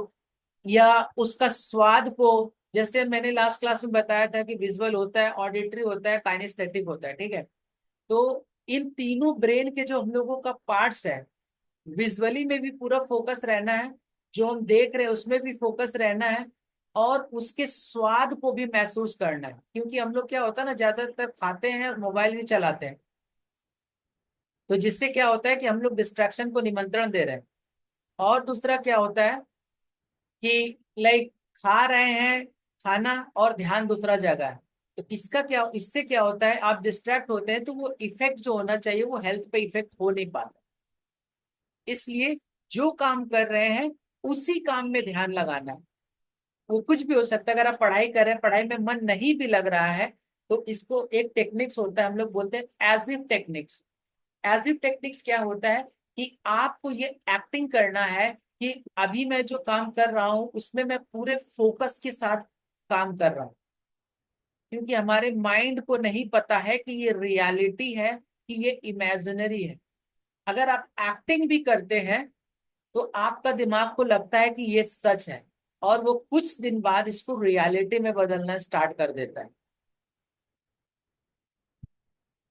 या उसका स्वाद को, जैसे मैंने लास्ट क्लास में बताया था कि विजुअल होता है, ऑडिटरी होता है, काइनेस्थेटिक होता है, ठीक है। तो इन तीनों ब्रेन के जो हम लोगों का पार्ट्स है, विजुअली में भी पूरा फोकस रहना है, जो हम देख रहे हैं उसमें भी फोकस रहना है, और उसके स्वाद को भी महसूस करना है, क्योंकि हम लोग क्या होता है ना, ज्यादातर खाते हैं और मोबाइल भी चलाते हैं, तो जिससे क्या होता है कि हम लोग डिस्ट्रैक्शन को निमंत्रण दे रहे हैं। और दूसरा क्या होता है कि लाइक खा रहे हैं खाना और ध्यान दूसरा जगह है, तो इसका क्या, इससे क्या होता है, आप डिस्ट्रैक्ट होते हैं तो वो इफेक्ट जो होना चाहिए वो हेल्थ पे इफेक्ट हो नहीं पाता। इसलिए जो काम कर रहे हैं उसी काम में ध्यान लगाना है। वो कुछ भी हो सकता है, अगर आप पढ़ाई कर रहे हैं, पढ़ाई में मन नहीं भी लग रहा है, तो इसको एक टेक्निक्स होता है, हम लोग बोलते हैं as if techniques. As if techniques क्या होता है कि आपको ये एक्टिंग करना है कि अभी मैं जो काम कर रहा हूं उसमें मैं पूरे फोकस के साथ काम कर रहा हूं, क्योंकि हमारे माइंड को नहीं पता है कि ये रियलिटी है कि ये इमेजिनरी है। अगर आप एक्टिंग भी करते हैं तो आपका दिमाग को लगता है कि ये सच है, और वो कुछ दिन बाद इसको रियलिटी में बदलना स्टार्ट कर देता है।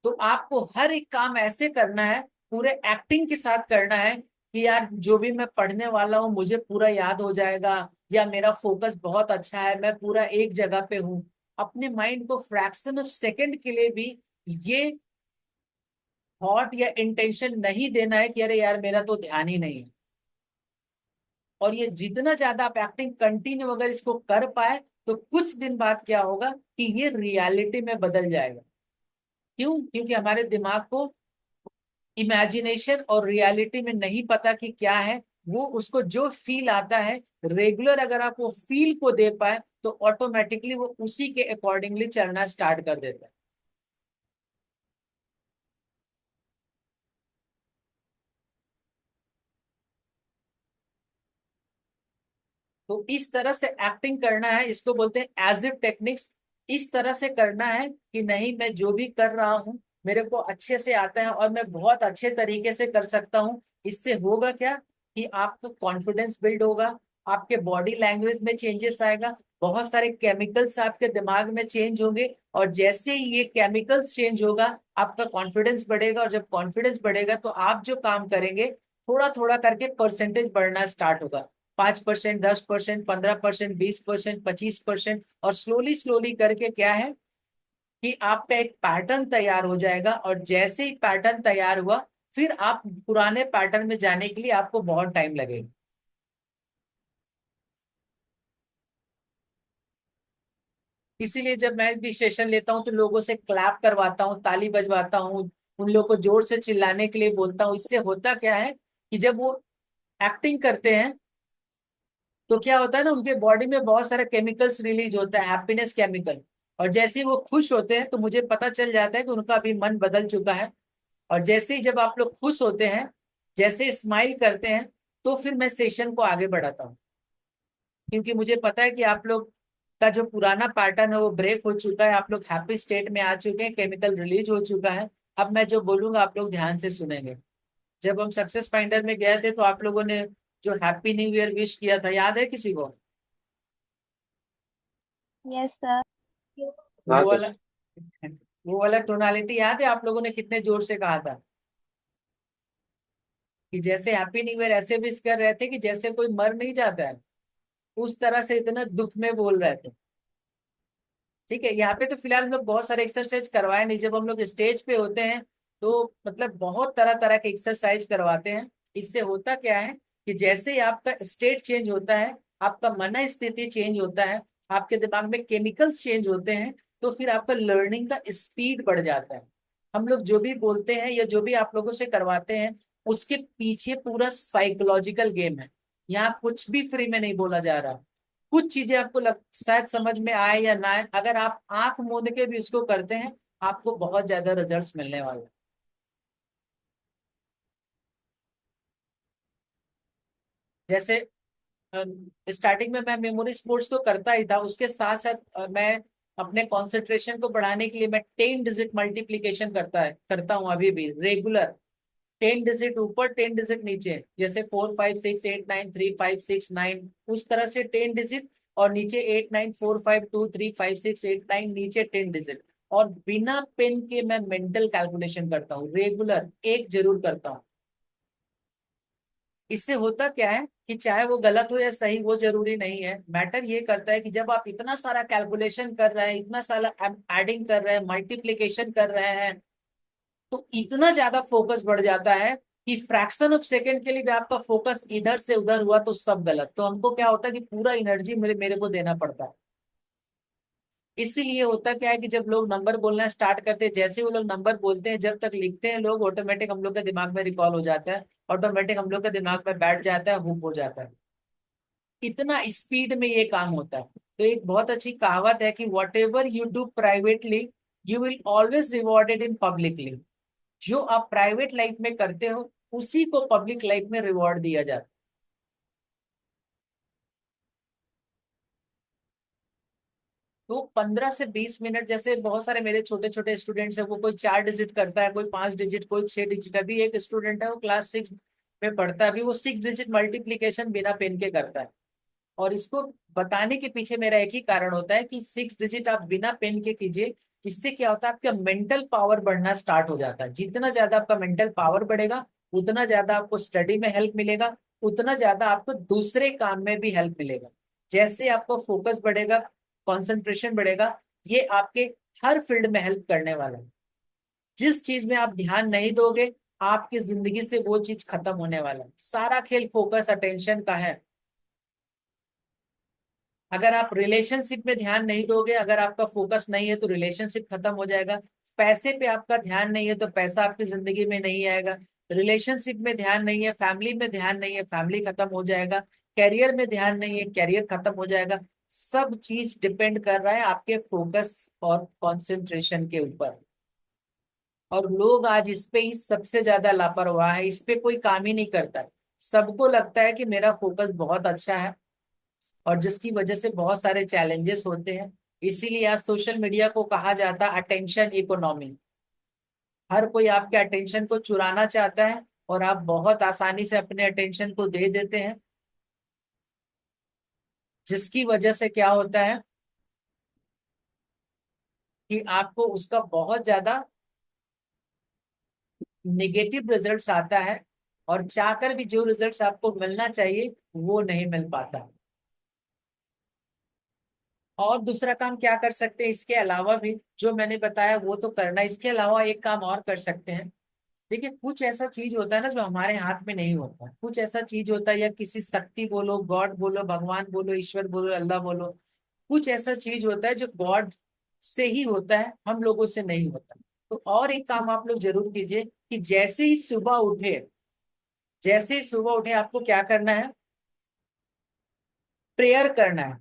तो आपको हर एक काम ऐसे करना है, पूरे एक्टिंग के साथ करना है कि यार जो भी मैं पढ़ने वाला हूँ मुझे पूरा याद हो जाएगा, या मेरा फोकस बहुत अच्छा है, मैं पूरा एक जगह पे हूँ। अपने माइंड को फ्रैक्शन ऑफ सेकंड के लिए भी ये थॉट या इंटेंशन नहीं देना है कि अरे यार मेरा तो ध्यान ही नहीं है। और ये जितना ज्यादा आप एक्टिंग कंटिन्यू अगर इसको कर पाए, तो कुछ दिन बाद क्या होगा कि ये रियलिटी में बदल जाएगा। क्यों? क्योंकि हमारे दिमाग को इमेजिनेशन और रियलिटी में नहीं पता कि क्या है, वो उसको जो फील आता है रेगुलर, अगर आप वो फील को दे पाए तो ऑटोमेटिकली वो उसी के अकॉर्डिंगली चलना स्टार्ट कर देता है। तो इस तरह से एक्टिंग करना है, इसको बोलते हैं एज इफ टेक्निक्स। इस तरह से करना है कि नहीं, मैं जो भी कर रहा हूँ मेरे को अच्छे से आता है और मैं बहुत अच्छे तरीके से कर सकता हूँ। इससे होगा क्या कि आपका कॉन्फिडेंस बिल्ड होगा, आपके बॉडी लैंग्वेज में चेंजेस आएगा, बहुत सारे केमिकल्स आपके दिमाग में चेंज होंगे, और जैसे ही ये केमिकल्स चेंज होगा आपका कॉन्फिडेंस बढ़ेगा, और जब कॉन्फिडेंस बढ़ेगा तो आप जो काम करेंगे थोड़ा थोड़ा करके परसेंटेज बढ़ना स्टार्ट होगा। 5%, 10%, 15%, 20%, 25%, और स्लोली स्लोली करके क्या है कि आपका एक पैटर्न तैयार हो जाएगा, और जैसे ही पैटर्न तैयार हुआ फिर आप पुराने पैटर्न में जाने के लिए आपको बहुत टाइम लगेगा। इसीलिए जब मैं भी सेशन लेता हूँ तो लोगों से क्लैप करवाता हूँ, ताली बजवाता हूँ, उन लोगों को जोर से चिल्लाने के लिए बोलता हूँ। इससे होता क्या है कि जब वो एक्टिंग करते हैं तो क्या होता है ना, उनके बॉडी में बहुत सारा केमिकल्स रिलीज होता है, हैप्पीनेस केमिकल, और जैसे ही वो खुश होते हैं तो मुझे पता चल जाता है कि उनका अभी मन बदल चुका है। और जैसे ही जब आप लोग खुश होते हैं, जैसे स्माइल करते हैं, तो फिर मैं सेशन को आगे बढ़ाता हूँ, क्योंकि मुझे पता है कि आप लोग का जो पुराना पैटर्न है वो ब्रेक हो चुका है, आप लोग हैप्पी स्टेट में आ चुके हैं, केमिकल रिलीज हो चुका है। अब मैं जो बोलूंगा आप लोग ध्यान से सुनेंगे। जब हम सक्सेस फाइंडर में गए थे तो आप लोगों ने जो हैप्पी न्यू ईयर विश किया था, याद है किसी को? Yes sir. हाँ वो सर। वाला वो वाला टोनालिटी याद है आप लोगों ने कितने जोर से कहा था कि जैसे हैप्पी न्यू ईयर ऐसे विश कर रहे थे कि जैसे कोई मर नहीं जाता है, उस तरह से इतना दुख में बोल रहे थे। ठीक है, यहाँ पे तो फिलहाल हम लोग बहुत सारे एक्सरसाइज करवाए नहीं, जब हम लोग स्टेज पे होते हैं तो मतलब बहुत तरह तरह के एक्सरसाइज करवाते हैं। इससे होता क्या है कि जैसे ही आपका स्टेट चेंज होता है, आपका मन स्थिति चेंज होता है, आपके दिमाग में केमिकल्स चेंज होते हैं, तो फिर आपका लर्निंग का स्पीड बढ़ जाता है। हम लोग जो भी बोलते हैं या जो भी आप लोगों से करवाते हैं उसके पीछे पूरा साइकोलॉजिकल गेम है। यहाँ कुछ भी फ्री में नहीं बोला जा रहा। कुछ चीजें आपको शायद समझ में आए या ना आए, अगर आप आंख मूंद के भी उसको करते हैं आपको बहुत ज्यादा रिजल्ट्स मिलने वाले हैं। जैसे स्टार्टिंग में मैं मेमोरी स्पोर्ट्स तो करता ही था, उसके साथ साथ मैं अपने कंसंट्रेशन को बढ़ाने के लिए मैं 10 डिजिट मल्टीप्लीकेशन करता हूँ अभी भी रेगुलर। 10 डिजिट ऊपर 10 डिजिट नीचे, जैसे 4 5 6 8 9 3 5 6 9, उस तरह से 10 डिजिट, और नीचे 8 9 4 5 2 3 5 6 8 9, नीचे 10 डिजिट। और बिना पेन के मैं मेंटल कैलकुलेशन करता हूँ रेगुलर, एक जरूर करता हूँ। इससे होता क्या है कि चाहे वो गलत हो या सही, वो जरूरी नहीं है। मैटर ये करता है कि जब आप इतना सारा कैलकुलेशन कर रहे हैं, इतना सारा एडिंग कर रहे हैं, मल्टीप्लीकेशन कर रहे हैं, तो इतना ज्यादा फोकस बढ़ जाता है कि फ्रैक्शन ऑफ सेकंड के लिए भी आपका फोकस इधर से उधर हुआ तो सब गलत। तो हमको क्या होता है कि पूरा एनर्जी मेरे मेरे को देना पड़ता है। इसीलिए होता क्या है कि जब लोग नंबर बोलना स्टार्ट करते हैं, जैसे वो लोग नंबर बोलते हैं, जब तक लिखते हैं लोग, ऑटोमेटिक हम लोग के दिमाग में रिकॉल हो जाता है, ऑटोमेटिक हम लोग के दिमाग में बैठ जाता है, हुक हो जाता है। इतना स्पीड में ये काम होता है। तो एक बहुत अच्छी कहावत है कि what ever you do privately you will always rewarded in publicly. जो आप प्राइवेट लाइफ में करते हो उसी को पब्लिक लाइफ में रिवॉर्ड दिया जाता है। तो 15 से 20 मिनट, जैसे बहुत सारे मेरे छोटे छोटे स्टूडेंट्स हैं, वो कोई 4 डिजिट करता है, कोई 5 डिजिट, कोई 6 डिजिट। अभी एक स्टूडेंट है वो क्लास 6 में पढ़ता है, अभी वो 6 डिजिट मल्टीप्लीकेशन बिना पेन के करता है। और इसको बताने के पीछे मेरा एक ही कारण होता है कि 6 डिजिट आप बिना पेन के कीजिए। इससे क्या होता है, आपका मेंटल पावर बढ़ना स्टार्ट हो जाता है। जितना ज्यादा आपका मेंटल पावर बढ़ेगा, उतना ज्यादा आपको स्टडी में हेल्प मिलेगा, उतना ज्यादा आपको दूसरे काम में भी हेल्प मिलेगा। जैसे आपको फोकस बढ़ेगा, कंसंट्रेशन बढ़ेगा, ये आपके हर फील्ड में हेल्प करने वाला है। जिस चीज में आप ध्यान नहीं दोगे, आपकी जिंदगी से वो चीज खत्म होने वाला है। सारा खेल फोकस अटेंशन का है। अगर आप रिलेशनशिप में ध्यान नहीं दोगे, अगर आपका फोकस नहीं है, तो रिलेशनशिप खत्म हो जाएगा। पैसे पे आपका ध्यान नहीं है तो पैसा आपकी जिंदगी में नहीं आएगा। रिलेशनशिप में ध्यान नहीं है, फैमिली में ध्यान नहीं है, फैमिली खत्म हो जाएगा। कैरियर में ध्यान नहीं है, कैरियर खत्म हो जाएगा। सब चीज डिपेंड कर रहा है आपके फोकस और कंसंट्रेशन के ऊपर। और लोग आज इस पे ही सबसे ज्यादा लापरवाह है, इस पे कोई काम ही नहीं करता है। सबको लगता है कि मेरा फोकस बहुत अच्छा है, और जिसकी वजह से बहुत सारे चैलेंजेस होते हैं। इसीलिए आज सोशल मीडिया को कहा जाता है अटेंशन इकोनॉमी। हर कोई आपके अटेंशन को चुराना चाहता है, और आप बहुत आसानी से अपने अटेंशन को दे देते हैं, जिसकी वजह से क्या होता है कि आपको उसका बहुत ज्यादा निगेटिव रिजल्ट्स आता है, और चाहकर भी जो रिजल्ट्स आपको मिलना चाहिए वो नहीं मिल पाता। और दूसरा काम क्या कर सकते हैं इसके अलावा भी, जो मैंने बताया वो तो करना, इसके अलावा एक काम और कर सकते हैं। देखिए, कुछ ऐसा चीज होता है ना जो हमारे हाथ में नहीं होता। कुछ ऐसा चीज होता है, या किसी शक्ति बोलो, गॉड बोलो, भगवान बोलो, ईश्वर बोलो, अल्लाह बोलो, कुछ ऐसा चीज होता है जो गॉड से ही होता है, हम लोगों से नहीं होता। तो और एक काम आप लोग जरूर कीजिए कि जैसे ही सुबह उठे आपको क्या करना है, प्रेयर करना है।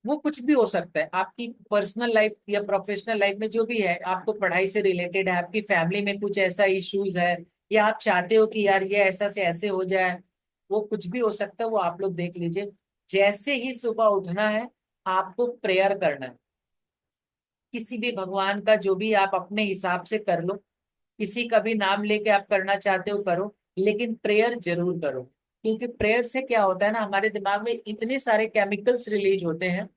वो कुछ भी हो सकता है, आपकी पर्सनल लाइफ या प्रोफेशनल लाइफ में जो भी है, आपको पढ़ाई से रिलेटेड है, आपकी फैमिली में कुछ ऐसा इश्यूज है, या आप चाहते हो कि यार ये ऐसा से ऐसे हो जाए, वो कुछ भी हो सकता है, वो आप लोग देख लीजिए। जैसे ही सुबह उठना है, आपको प्रेयर करना है। किसी भी भगवान का जो भी आप अपने हिसाब से कर लो, किसी का भी नाम लेके आप करना चाहते हो करो, लेकिन प्रेयर जरूर करो। क्योंकि प्रेयर से क्या होता है ना, हमारे दिमाग में इतने सारे केमिकल्स रिलीज होते हैं।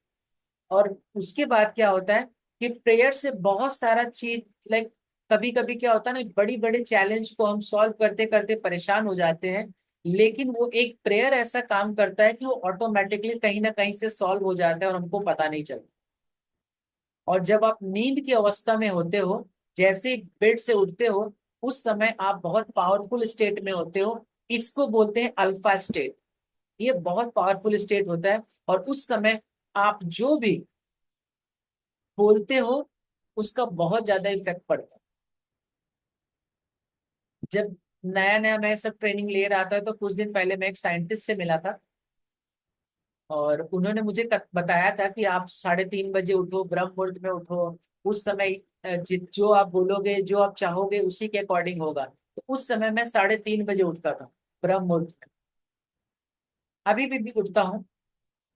और उसके बाद क्या होता है कि प्रेयर से बहुत सारा चीज, लाइक कभी कभी क्या होता है ना, बड़ी बड़ी चैलेंज को हम सॉल्व करते करते परेशान हो जाते हैं, लेकिन वो एक प्रेयर ऐसा काम करता है कि वो ऑटोमेटिकली कहीं ना कहीं से सॉल्व हो जाता है और हमको पता नहीं चलता। और जब आप नींद की अवस्था में होते हो, जैसे ही बेड से उठते हो, उस समय आप बहुत पावरफुल स्टेट में होते हो। इसको बोलते हैं अल्फा स्टेट। ये बहुत पावरफुल स्टेट होता है, और उस समय आप जो भी बोलते हो उसका बहुत ज्यादा इफेक्ट पड़ता है। जब नया नया मैं सब ट्रेनिंग ले रहा था, तो कुछ दिन पहले मैं एक साइंटिस्ट से मिला था, और उन्होंने मुझे बताया था कि आप 3:30 बजे उठो, ब्रह्म मुहूर्त में उठो। उस समय जो आप बोलोगे, जो आप चाहोगे, उसी के अकॉर्डिंग होगा। तो उस समय मैं 3:30 बजे उठता था, ब्रह्म मुहूर्त में। अभी भी उठता हूँ,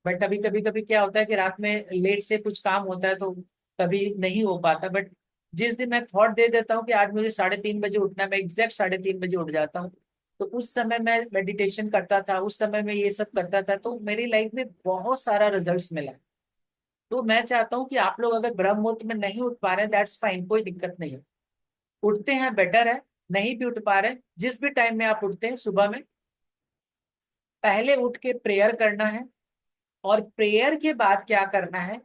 बट अभी कभी कभी क्या होता है कि रात में लेट से कुछ काम होता है तो कभी नहीं हो पाता। बट जिस दिन मैं थॉट दे देता हूँ कि आज मुझे 3:30 बजे उठना है, मैं एग्जैक्ट 3:30 बजे उठ जाता हूँ। तो उस समय मैं मेडिटेशन करता था, उस समय मैं ये सब करता था, तो मेरी लाइफ में बहुत सारा रिजल्ट्स मिला। तो मैं चाहता हूँ कि आप लोग अगर ब्रह्म मुहूर्त में नहीं उठ पा रहे हैं, दैट्स फाइन, कोई दिक्कत नहीं है। उठते हैं बेटर है, नहीं भी उठ पा रहे, जिस भी टाइम में आप उठते हैं सुबह में, पहले उठ के प्रेयर करना है। और प्रेयर के बाद क्या करना है,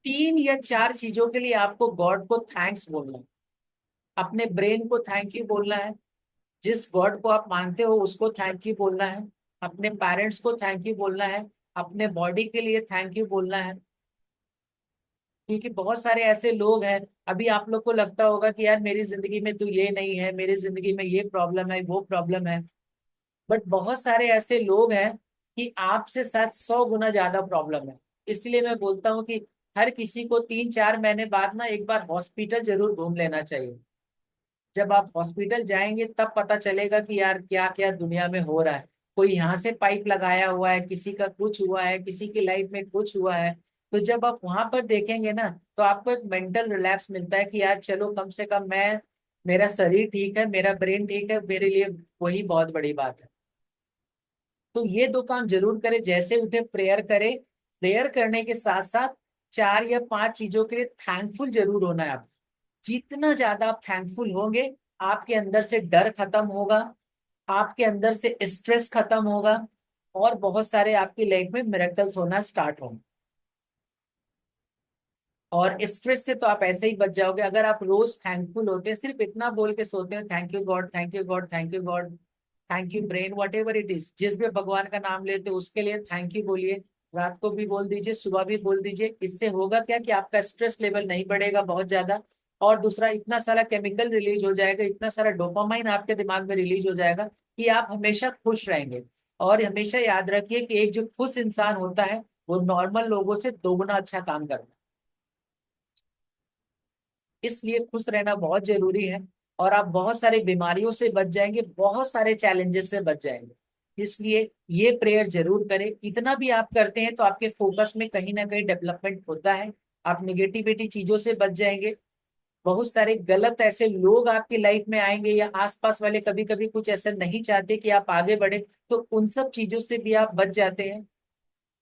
3 या 4 चीजों के लिए आपको गॉड को थैंक्स बोलना है। अपने ब्रेन को थैंक यू बोलना है, जिस गॉड को आप मानते हो उसको थैंक यू बोलना है, अपने पेरेंट्स को थैंक यू बोलना है, अपने बॉडी के लिए थैंक यू बोलना है। क्योंकि बहुत सारे ऐसे लोग हैं, अभी आप लोग को लगता होगा कि यार मेरी जिंदगी में तो ये नहीं है, मेरी जिंदगी में ये प्रॉब्लम है, वो प्रॉब्लम है। बट बहुत सारे ऐसे लोग हैं कि आपसे शायद 100 गुना ज्यादा प्रॉब्लम है। इसलिए मैं बोलता हूँ कि हर किसी को 3-4 महीने बाद ना एक बार हॉस्पिटल जरूर घूम लेना चाहिए। जब आप हॉस्पिटल जाएंगे तब पता चलेगा कि यार क्या क्या दुनिया में हो रहा है। कोई यहाँ से पाइप लगाया हुआ है, किसी का कुछ हुआ है, किसी की लाइफ में कुछ हुआ है। तो जब आप वहां पर देखेंगे ना, तो आपको एक मेंटल रिलैक्स मिलता है कि यार चलो कम से कम मैं, मेरा शरीर ठीक है, मेरा ब्रेन ठीक है, मेरे लिए वही बहुत बड़ी बात है। तो ये 2 काम जरूर करें, जैसे उठे प्रेयर करें। प्रेयर करने के साथ साथ 4 या 5 चीजों के लिए थैंकफुल जरूर होना है आप। जितना ज्यादा आप थैंकफुल होंगे, आपके अंदर से डर खत्म होगा, आपके अंदर से स्ट्रेस खत्म होगा, और बहुत सारे आपकी लाइफ में मिरेकल्स होना स्टार्ट होंगे। और स्ट्रेस से तो आप ऐसे ही बच जाओगे अगर आप रोज थैंकफुल होते हैं, सिर्फ इतना बोल के सोते हैं, thank you God, thank you God, thank you God, thank you brain, what ever it is, जिस भी भगवान का नाम लेते हो उसके लिए थैंक यू बोलिए। रात को भी बोल दीजिए, सुबह भी बोल दीजिए। इससे होगा क्या कि आपका स्ट्रेस लेवल नहीं बढ़ेगा बहुत ज्यादा। और दूसरा, इतना सारा केमिकल रिलीज हो जाएगा, इतना सारा डोपामाइन आपके दिमाग में रिलीज हो जाएगा कि आप हमेशा खुश रहेंगे। और हमेशा याद रखिए कि एक जो खुश इंसान होता है वो नॉर्मल लोगों से 2 गुना अच्छा काम करता है। इसलिए खुश रहना बहुत जरूरी है। और आप बहुत सारी बीमारियों से बच जाएंगे, बहुत सारे चैलेंजेस से बच जाएंगे। इसलिए ये प्रेयर जरूर करें। इतना भी आप करते हैं तो आपके फोकस में कहीं ना कहीं डेवलपमेंट होता है। आप निगेटिविटी चीजों से बच जाएंगे। बहुत सारे गलत ऐसे लोग आपकी लाइफ में आएंगे, या आसपास वाले कभी कभी कुछ ऐसा नहीं चाहते कि आप आगे बढ़े, तो उन सब चीजों से भी आप बच जाते हैं।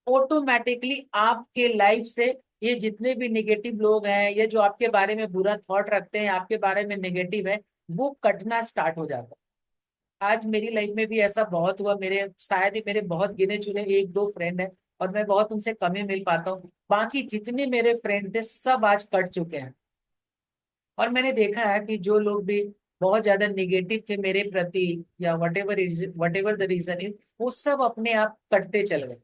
ऑटोमेटिकली आपके लाइफ से ये जितने भी नेगेटिव लोग हैं, ये जो आपके बारे में बुरा थॉट रखते हैं, आपके बारे में नेगेटिव है, वो कटना स्टार्ट हो जाता है। आज मेरी लाइफ में भी ऐसा बहुत हुआ। मेरे शायद ही मेरे बहुत गिने चुने 1-2 फ्रेंड हैं, और मैं बहुत उनसे कम ही मिल पाता हूँ। बाकी जितने मेरे फ्रेंड थे सब आज कट चुके हैं। और मैंने देखा है कि जो लोग भी बहुत ज्यादा निगेटिव थे मेरे प्रति, या whatever the reason is, वो सब अपने आप कटते चल गए।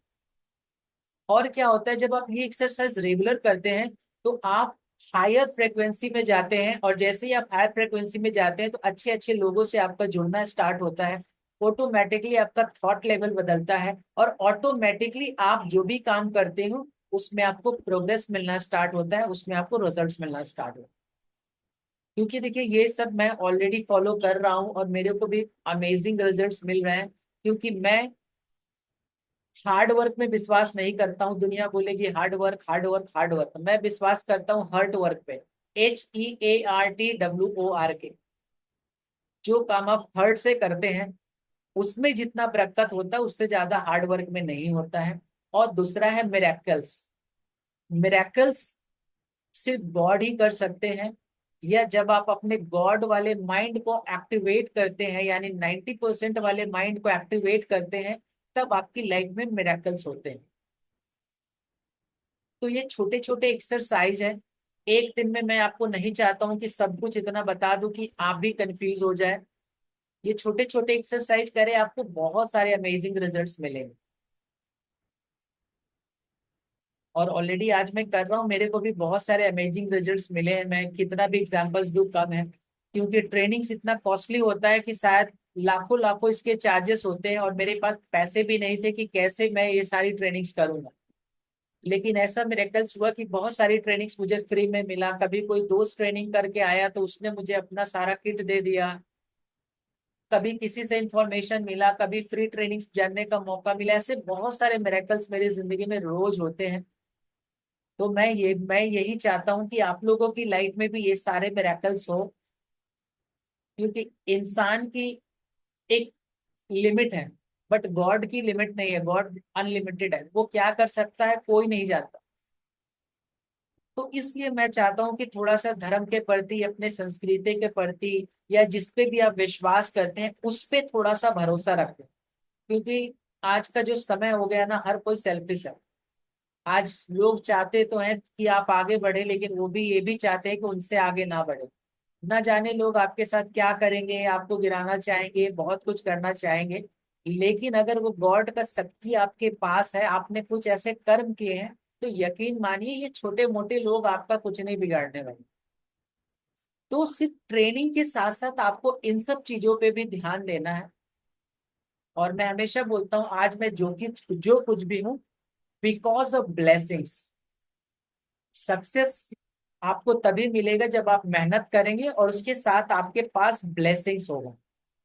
और क्या होता है, जब आप ये एक्सरसाइज रेगुलर करते हैं तो आप हायर फ्रिक्वेंसी में जाते हैं, और जैसे ही आप हायर फ्रिक्वेंसी में जाते हैं तो अच्छे अच्छे लोगों से आपका जुड़ना स्टार्ट होता है। ऑटोमेटिकली आपका थॉट लेवल बदलता है, और ऑटोमेटिकली आप जो भी काम करते हो उसमें आपको प्रोग्रेस मिलना स्टार्ट होता है, उसमें आपको रिजल्ट्स मिलना स्टार्ट होता है। क्योंकि देखिए ये सब मैं ऑलरेडी फॉलो कर रहा हूँ, और मेरे को भी अमेजिंग रिजल्ट्स मिल रहे हैं। क्योंकि मैं हार्ड वर्क में विश्वास नहीं करता हूँ। दुनिया बोलेगी hard work, hard work, hard work, मैं विश्वास करता हूँ हर्ट वर्क पे। HEARTWORK। जो काम आप हर्ट से करते हैं उसमें जितना बरकत होता है उससे ज्यादा हार्ड वर्क में नहीं होता है। और दूसरा है मिरेकल्स। मिरेकल्स सिर्फ गॉड ही कर सकते हैं। या जब आप अपने गॉड वाले माइंड को एक्टिवेट करते हैं, यानी 90% वाले माइंड को एक्टिवेट करते हैं, तब आपकी लाइफ में मिरेकल्स होते हैं। तो ये छोटे छोटे एक्सरसाइज है। एक दिन में मैं आपको नहीं चाहता हूँ कि सब कुछ इतना बता दूं कि आप भी कंफ्यूज हो जाए। ये छोटे छोटे एक्सरसाइज करें, आपको बहुत सारे अमेजिंग रिजल्ट्स मिलेंगे। और ऑलरेडी आज मैं कर रहा हूँ, मेरे को भी बहुत सारे अमेजिंग रिजल्ट्स मिले हैं। मैं कितना भी एग्जांपल्स दूं कम है, क्योंकि ट्रेनिंग्स इतना कॉस्टली होता है कि शायद लाखों लाखों इसके चार्जेस होते हैं, और मेरे पास पैसे भी नहीं थे कि कैसे मैं ये सारी ट्रेनिंग्स करूंगा। लेकिन ऐसा मिरेकल्स हुआ कि बहुत सारी ट्रेनिंग्स मुझे फ्री में मिला। कभी कोई दोस्त ट्रेनिंग करके आया तो उसने मुझे अपना सारा किट दे दिया। कभी किसी से इंफॉर्मेशन मिला, कभी फ्री ट्रेनिंग जानने का मौका मिला, ऐसे बहुत सारे मिरेकल्स मेरी जिंदगी में रोज होते हैं। तो मैं यही चाहता हूँ कि आप लोगों की लाइफ में भी ये सारे मिरेकल्स हो, क्योंकि इंसान की एक लिमिट है, बट गॉड की लिमिट नहीं है। गॉड अनलिमिटेड है, वो क्या कर सकता है कोई नहीं जानता। तो इसलिए मैं चाहता हूँ कि थोड़ा सा धर्म के प्रति, अपने संस्कृति के प्रति, या जिस पे भी आप विश्वास करते हैं उस पे थोड़ा सा भरोसा रखें। क्योंकि आज का जो समय हो गया ना, हर कोई सेल्फिश है। आज लोग चाहते तो हैं कि आप आगे बढ़े, लेकिन वो भी ये भी चाहते हैं कि उनसे आगे ना बढ़े। ना जाने लोग आपके साथ क्या करेंगे, आपको गिराना चाहेंगे, बहुत कुछ करना चाहेंगे। लेकिन अगर वो गॉड का शक्ति आपके पास है, आपने कुछ ऐसे कर्म किए हैं, तो यकीन मानिए ये छोटे मोटे लोग आपका कुछ नहीं बिगाड़ने वाले। तो सिर्फ ट्रेनिंग के साथ साथ आपको इन सब चीजों पे भी ध्यान देना है। और मैं हमेशा बोलता हूँ, आज मैं जो कुछ भी हूँ, बिकॉज ऑफ ब्लेसिंग्स। सक्सेस आपको तभी मिलेगा जब आप मेहनत करेंगे और उसके साथ आपके पास ब्लेसिंग्स होगा।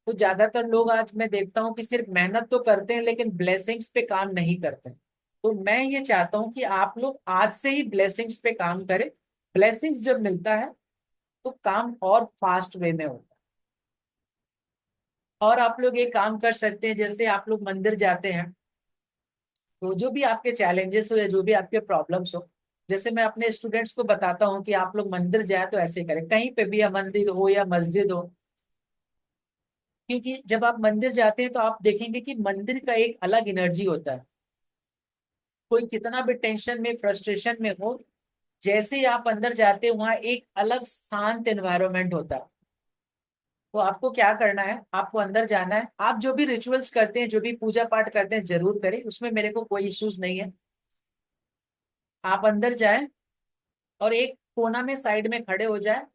तो ज्यादातर लोग आज मैं देखता हूँ कि सिर्फ मेहनत तो करते हैं लेकिन ब्लेसिंग्स पे काम नहीं करते। तो मैं ये चाहता हूँ कि आप लोग आज से ही ब्लेसिंग्स पे काम करें। ब्लेसिंग्स जब मिलता है तो काम और फास्ट वे में होता है। और आप लोग एक काम कर सकते हैं, जैसे आप लोग मंदिर जाते हैं, तो जो भी आपके चैलेंजेस हो या जो भी आपके प्रॉब्लम्स हो, जैसे मैं अपने स्टूडेंट्स को बताता हूँ कि आप लोग मंदिर जाए तो ऐसे करें, कहीं पे भी, या मंदिर हो या मस्जिद हो। क्योंकि जब आप मंदिर जाते हैं तो आप देखेंगे कि मंदिर का एक अलग एनर्जी होता है। कोई कितना भी टेंशन में, फ्रस्ट्रेशन में हो, जैसे ही आप अंदर जाते हैं वहां एक अलग शांत एनवायरनमेंट होता है। तो आपको क्या करना है, आपको अंदर जाना है। आप जो भी रिचुअल्स करते हैं, जो भी पूजा पाठ करते हैं, जरूर करें, उसमें मेरे को कोई इश्यूज नहीं है। आप अंदर जाएं और एक कोना में साइड में खड़े हो जाए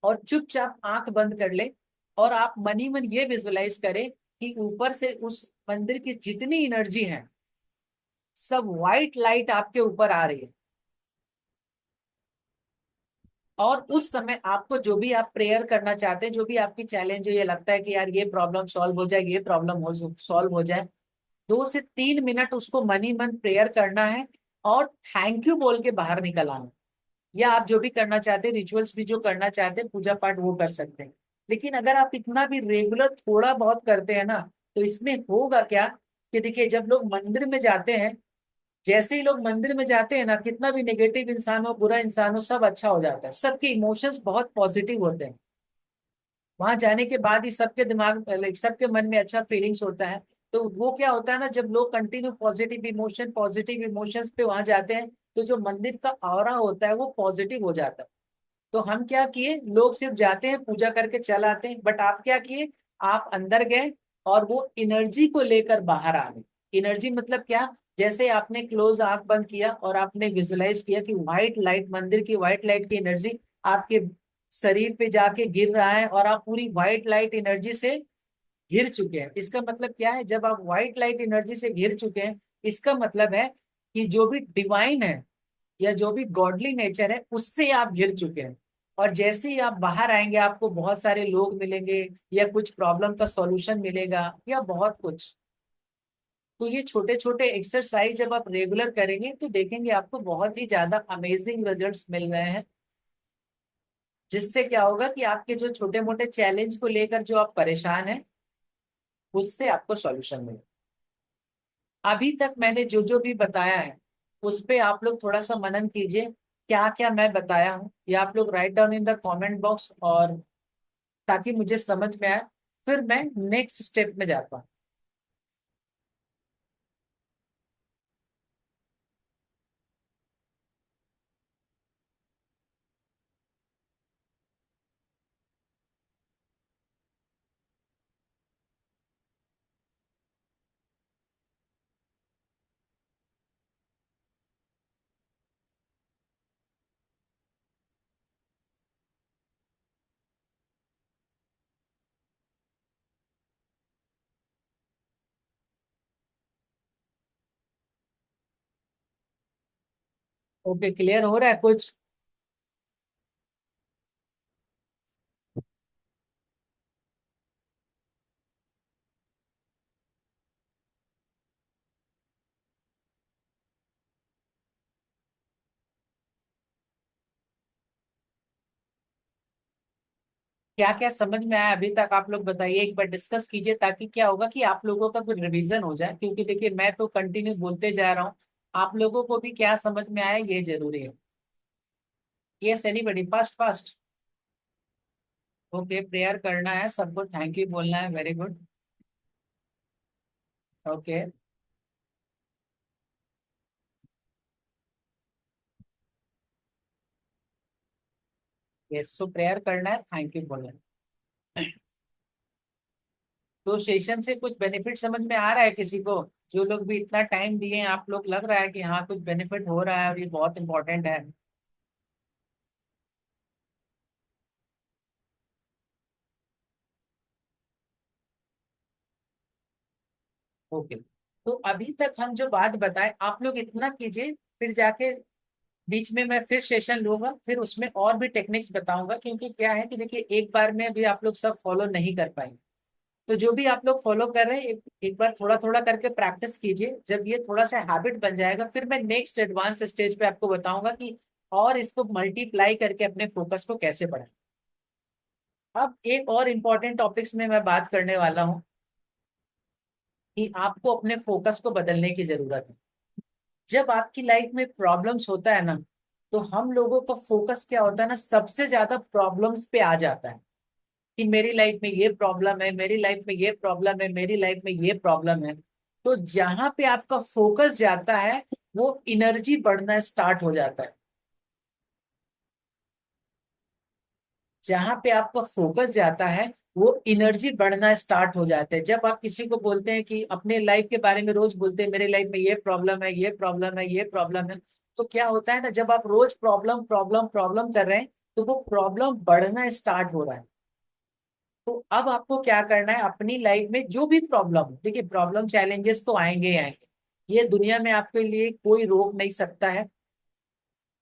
और चुपचाप आंख बंद कर ले। और आप मन ही मन ये विजुलाइज करें कि ऊपर से उस मंदिर की जितनी एनर्जी है, सब व्हाइट लाइट आपके ऊपर आ रही है। और उस समय आपको जो भी आप प्रेयर करना चाहते हैं, जो भी आपकी चैलेंज है, ये लगता है कि यार ये प्रॉब्लम सॉल्व हो जाए, ये प्रॉब्लम हो सॉल्व हो जाए, 2 से 3 मिनट उसको मन ही मन प्रेयर करना है और थैंक यू बोल के बाहर निकल आना। या आप जो भी करना चाहते हैं, रिचुअल्स भी जो करना चाहते हैं, पूजा पाठ, वो कर सकते हैं। लेकिन अगर आप इतना भी रेगुलर थोड़ा बहुत करते हैं ना, तो इसमें होगा क्या कि देखिए, जब लोग मंदिर में जाते हैं, जैसे ही लोग मंदिर में जाते हैं ना, कितना भी नेगेटिव इंसान हो, बुरा इंसान हो, सब अच्छा हो जाता है। सबके इमोशंस बहुत पॉजिटिव होते हैं। वहां जाने के बाद ही सबके दिमाग, लाइक सबके मन में अच्छा फीलिंग्स होता है। तो वो क्या होता है ना, जब लोग कंटिन्यू पॉजिटिव इमोशंस पे वहां जाते हैं, तो जो मंदिर का ऑरा होता है वो पॉजिटिव हो जाता है। तो हम क्या किए, लोग सिर्फ जाते हैं, पूजा करके चल आते हैं, बट आप क्या किए, आप अंदर गए और वो एनर्जी को लेकर बाहर आ गए। एनर्जी मतलब क्या, जैसे आपने क्लोज आंख बंद किया और आपने विजुलाइज किया कि व्हाइट लाइट, मंदिर की व्हाइट लाइट की एनर्जी आपके शरीर पे जाके गिर रहा है, और आप पूरी व्हाइट लाइट एनर्जी से घिर चुके हैं। इसका मतलब क्या है, जब आप व्हाइट लाइट एनर्जी से घिर चुके हैं, इसका मतलब है कि जो भी डिवाइन है या जो भी गॉडली नेचर है, उससे आप घिर चुके हैं। और जैसे ही आप बाहर आएंगे, आपको बहुत सारे लोग मिलेंगे, या कुछ प्रॉब्लम का सॉल्यूशन मिलेगा, या बहुत कुछ। तो ये छोटे छोटे एक्सरसाइज जब आप रेगुलर करेंगे, तो देखेंगे आपको बहुत ही ज्यादा अमेजिंग रिजल्ट्स मिल रहे हैं। जिससे क्या होगा कि आपके जो छोटे मोटे चैलेंज को लेकर जो आप परेशान हैं, उससे आपको सॉल्यूशन मिले। अभी तक मैंने जो जो भी बताया है, उस पे आप लोग थोड़ा सा मनन कीजिए, क्या क्या मैं बताया हूँ, या आप लोग write down in the comment box, और ताकि मुझे समझ में आए, फिर मैं नेक्स्ट स्टेप में जाता हूँ। ओके, क्लियर हो रहा है कुछ? क्या क्या समझ में आया अभी तक आप लोग बताइए, एक बार डिस्कस कीजिए, ताकि क्या होगा कि आप लोगों का फिर रिवीजन हो जाए, क्योंकि देखिए मैं तो कंटिन्यू बोलते जा रहा हूँ, आप लोगों को भी क्या समझ में आया ये जरूरी है। Yes anybody, fast fast. Okay, prayer करना है सबको, थैंक यू बोलना है, वेरी गुड। ओके, यस, सो प्रेयर करना है, थैंक यू बोलना है। तो सेशन से कुछ बेनिफिट समझ में आ रहा है किसी को? जो लोग भी इतना टाइम दिए हैं, आप लोग लग रहा है कि हाँ कुछ बेनिफिट हो रहा है और ये बहुत इंपॉर्टेंट है। ओके, तो अभी तक हम जो बात बताए आप लोग इतना कीजिए, फिर जाके बीच में मैं फिर सेशन लूंगा, फिर उसमें और भी टेक्निक्स बताऊंगा, क्योंकि क्या है कि देखिए एक बार में भी आप लोग सब फॉलो नहीं कर पाएंगे। तो जो भी आप लोग फॉलो कर रहे हैं, एक बार थोड़ा थोड़ा करके प्रैक्टिस कीजिए, जब ये थोड़ा सा हैबिट बन जाएगा, फिर मैं नेक्स्ट एडवांस स्टेज पे आपको बताऊंगा कि और इसको मल्टीप्लाई करके अपने फोकस को कैसे बढ़ाएं। अब एक और इम्पोर्टेंट टॉपिक्स में मैं बात करने वाला हूँ कि आपको अपने फोकस को बदलने की जरूरत है। जब आपकी लाइफ में प्रॉब्लम्स होता है ना, तो हम लोगों का फोकस क्या होता है ना, सबसे ज्यादा प्रॉब्लम्स पे आ जाता है, कि मेरी लाइफ में ये प्रॉब्लम है, मेरी लाइफ में ये प्रॉब्लम है, मेरी लाइफ में ये प्रॉब्लम है। तो जहां पे आपका फोकस जाता है, वो एनर्जी बढ़ना स्टार्ट हो जाता है। जहां पे आपका फोकस जाता है, वो एनर्जी बढ़ना स्टार्ट हो जाता है। जब आप किसी को बोलते हैं कि अपने लाइफ के बारे में रोज बोलते हैं, मेरे लाइफ में ये प्रॉब्लम है, ये प्रॉब्लम है, ये प्रॉब्लम है, तो क्या होता है ना, जब आप रोज प्रॉब्लम प्रॉब्लम प्रॉब्लम कर रहे हैं, तो वो प्रॉब्लम बढ़ना स्टार्ट हो रहा है। तो अब आपको क्या करना है, अपनी लाइफ में जो भी प्रॉब्लम, देखिए प्रॉब्लम चैलेंजेस तो आएंगे ही आएंगे, ये दुनिया में आपके लिए कोई रोक नहीं सकता है।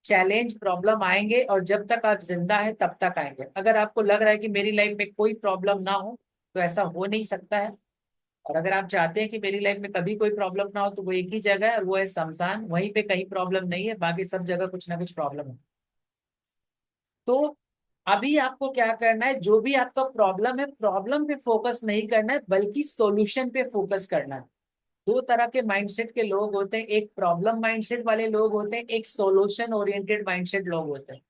चैलेंज प्रॉब्लम आएंगे, और जब तक आप जिंदा है तब तक आएंगे। अगर आपको लग रहा है कि मेरी लाइफ में कोई प्रॉब्लम ना हो, तो ऐसा हो नहीं सकता है। और अगर आप चाहते हैं कि मेरी लाइफ में कभी कोई प्रॉब्लम ना हो, तो वो एक ही जगह है, और वो है शमशान। वहीं पे कहीं प्रॉब्लम नहीं है, बाकी सब जगह कुछ ना कुछ प्रॉब्लम है। तो अभी आपको क्या करना है, जो भी आपका प्रॉब्लम है, प्रॉब्लम पे फोकस नहीं करना है, बल्कि सॉल्यूशन पे फोकस करना है। दो तरह के माइंडसेट के लोग होते हैं, एक प्रॉब्लम माइंडसेट वाले लोग होते हैं, एक सॉल्यूशन ओरिएंटेड माइंडसेट लोग होते हैं।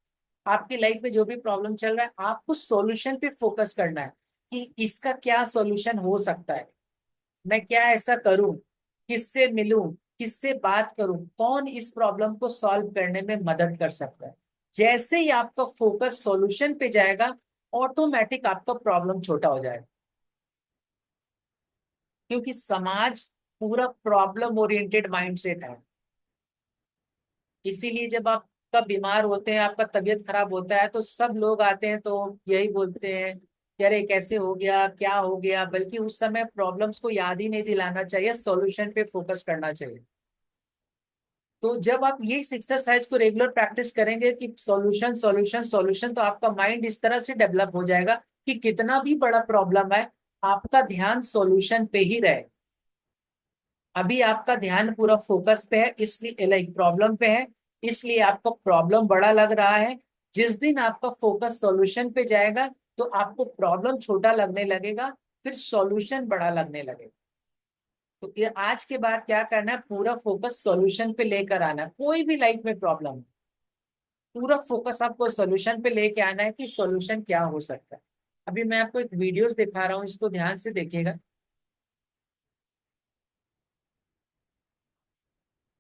आपकी लाइफ में जो भी प्रॉब्लम चल रहा है, आपको सॉल्यूशन पे फोकस करना है, कि इसका क्या सॉल्यूशन हो सकता है, मैं क्या ऐसा करूं, किससे मिलूं, किससे बात करूं, कौन इस प्रॉब्लम को सॉल्व करने में मदद कर सकता है। जैसे ही आपका फोकस सॉल्यूशन पे जाएगा, ऑटोमेटिक आपका प्रॉब्लम छोटा हो जाएगा। क्योंकि समाज पूरा प्रॉब्लम ओरिएंटेड माइंडसेट है। इसीलिए जब आप कब बीमार होते हैं, आपका तबीयत खराब होता है, तो सब लोग आते हैं तो यही बोलते हैं कि अरे कैसे हो गया, क्या हो गया, बल्कि उस समय प्रॉब्लम्स को याद ही नहीं दिलाना चाहिए, सॉल्यूशन पे फोकस करना चाहिए। तो जब आप ये इस एक्सरसाइज को रेगुलर प्रैक्टिस करेंगे कि सॉल्यूशन सॉल्यूशन सॉल्यूशन, तो आपका माइंड इस तरह से डेवलप हो जाएगा कि कितना भी बड़ा प्रॉब्लम है, आपका ध्यान सॉल्यूशन पे ही रहे। अभी आपका ध्यान पूरा फोकस पे है, इसलिए लाइक प्रॉब्लम पे है, इसलिए आपका प्रॉब्लम बड़ा लग रहा है। जिस दिन आपका फोकस सॉल्यूशन पे जाएगा, तो आपको प्रॉब्लम छोटा लगने लगेगा, फिर सॉल्यूशन बड़ा लगने लगेगा। तो ये आज के बाद क्या करना है, पूरा फोकस सॉल्यूशन पे लेकर आना है। कोई भी लाइफ में प्रॉब्लम है, पूरा फोकस आपको सॉल्यूशन पे लेके आना है कि सॉल्यूशन क्या हो सकता है। अभी मैं आपको एक वीडियोस दिखा रहा हूँ, इसको ध्यान से देखिएगा,